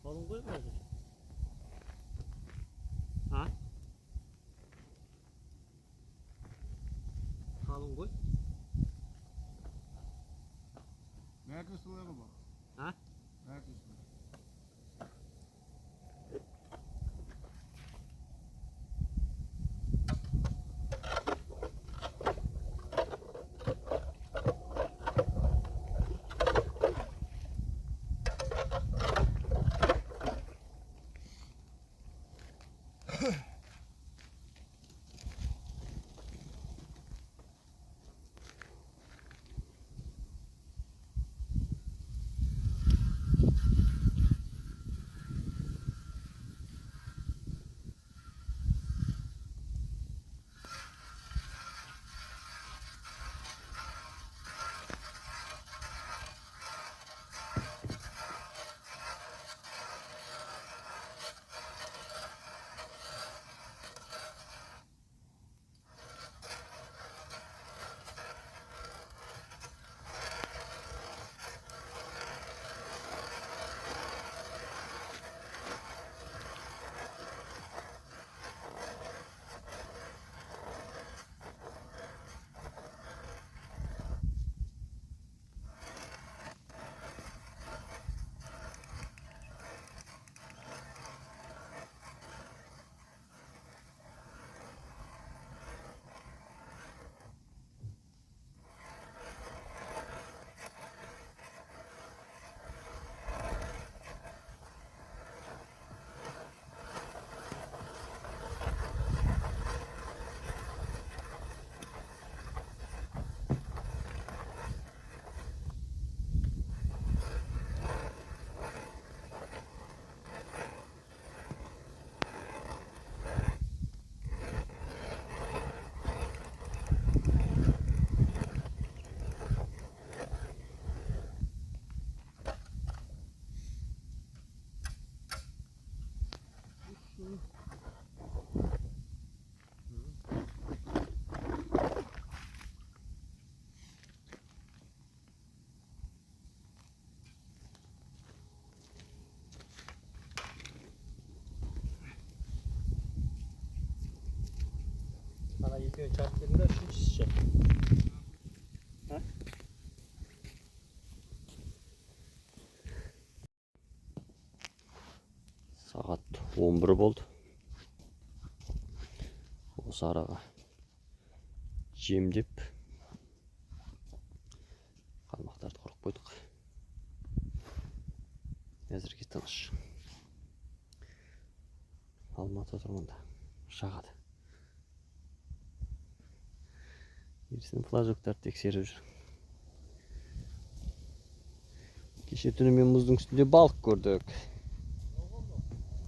Kalın koy mu hazır? Ha? Kalın koy. Nerede suları var? Ha? Nerede suları? екеуін чарт келдің да үшіншісі ше. Сағат 11 болды. Осы араға жемдеп қармақтарды құрып қойдық. Әзірге тыныш. Алматы тұрмында шағады. Ерсін флажоктарды тексеріп жүр. Кеше түні мен мұздың үстінде балық көрдік.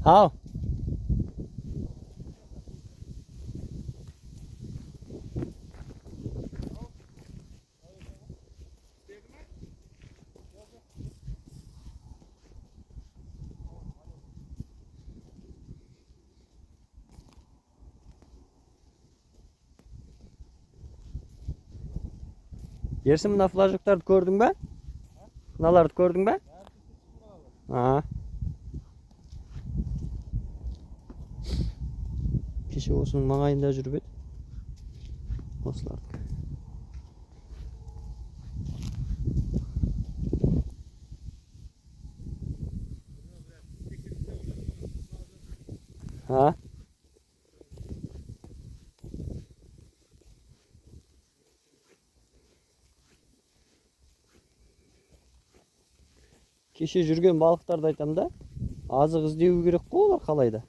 Ау! Ерсін мына флажоктарды көрдің бе? Мыналарды көрдің бе? Кеше осының маңайында жүріп еді. Осыларды. Кеше жүрген балықтарды айтам да, азық іздеу керек қой олар қалайда.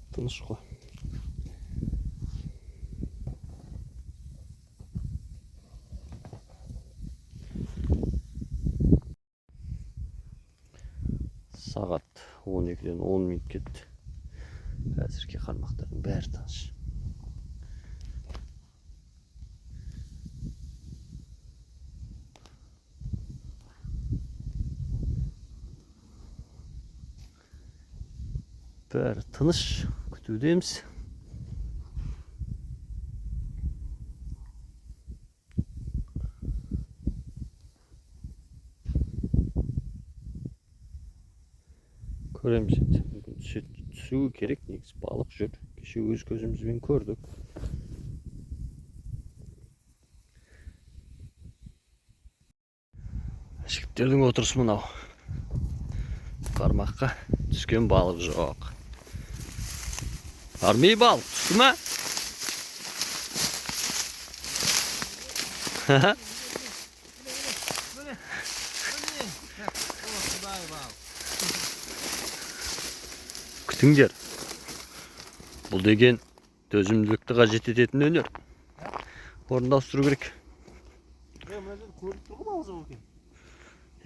Тыныш қой. Сағат 12-ден 10 минут кетті. Әзірге қармақтардың бәрі тыныш. Бәрі тыныш, күтудеміз. Көреміз енді. Түсуі керек, негізі балық жүр. Кеше өз көзімізбен көрдік. Жігіттердің отырысы мынау. Қармаққа түскен балық жоқ. Армей балық түсті ме? Күтіңдер. Бұл деген төзімділікті қажет ететін өнер. Орындастыру керек.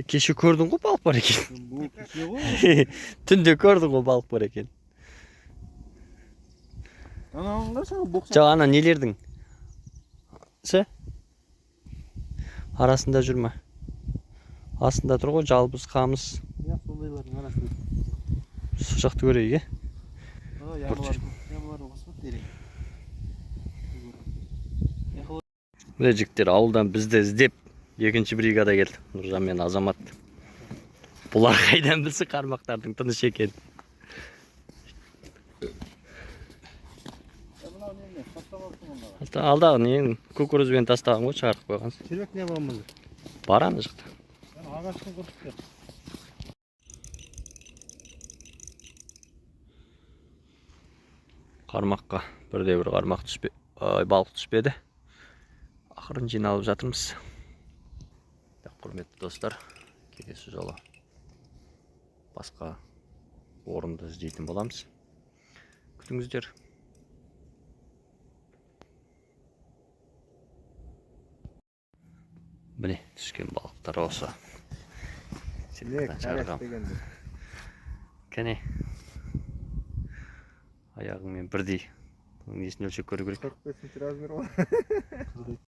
Кеше көрдің ғой балық бар екен. Түнде көрдің ғой балық бар екен. Ана нелердің арасында жүрме. Астында тұр ғой жалбыз қамыс. Сондайлардың арасында. Сол жақты көрейік, Міне жігіттер ауылдан бізді іздеп екінші бригада келді. Нұржан мен Азамат. Бұлар қайдан білсін қармақтардың тыныш екен. Алдағы нен кукурузбен тастаған ғой, шығарып қойған. Червяк не болмады. Бар ана жақта. Ағаштың құртып. Қармаққа бірде-бір қармақ балық түспеді. Ақырын жиналып жатырмыз. Құрметті достар, келесі жолы басқа орынды іздейтін боламыз. Күтіңіздер. Міне түскен балықтар осы. сыйлықтан шығарғам. Кәне. Аяғыңмен бірдей. Несін өлшеп көру керек. 45 размер ғой.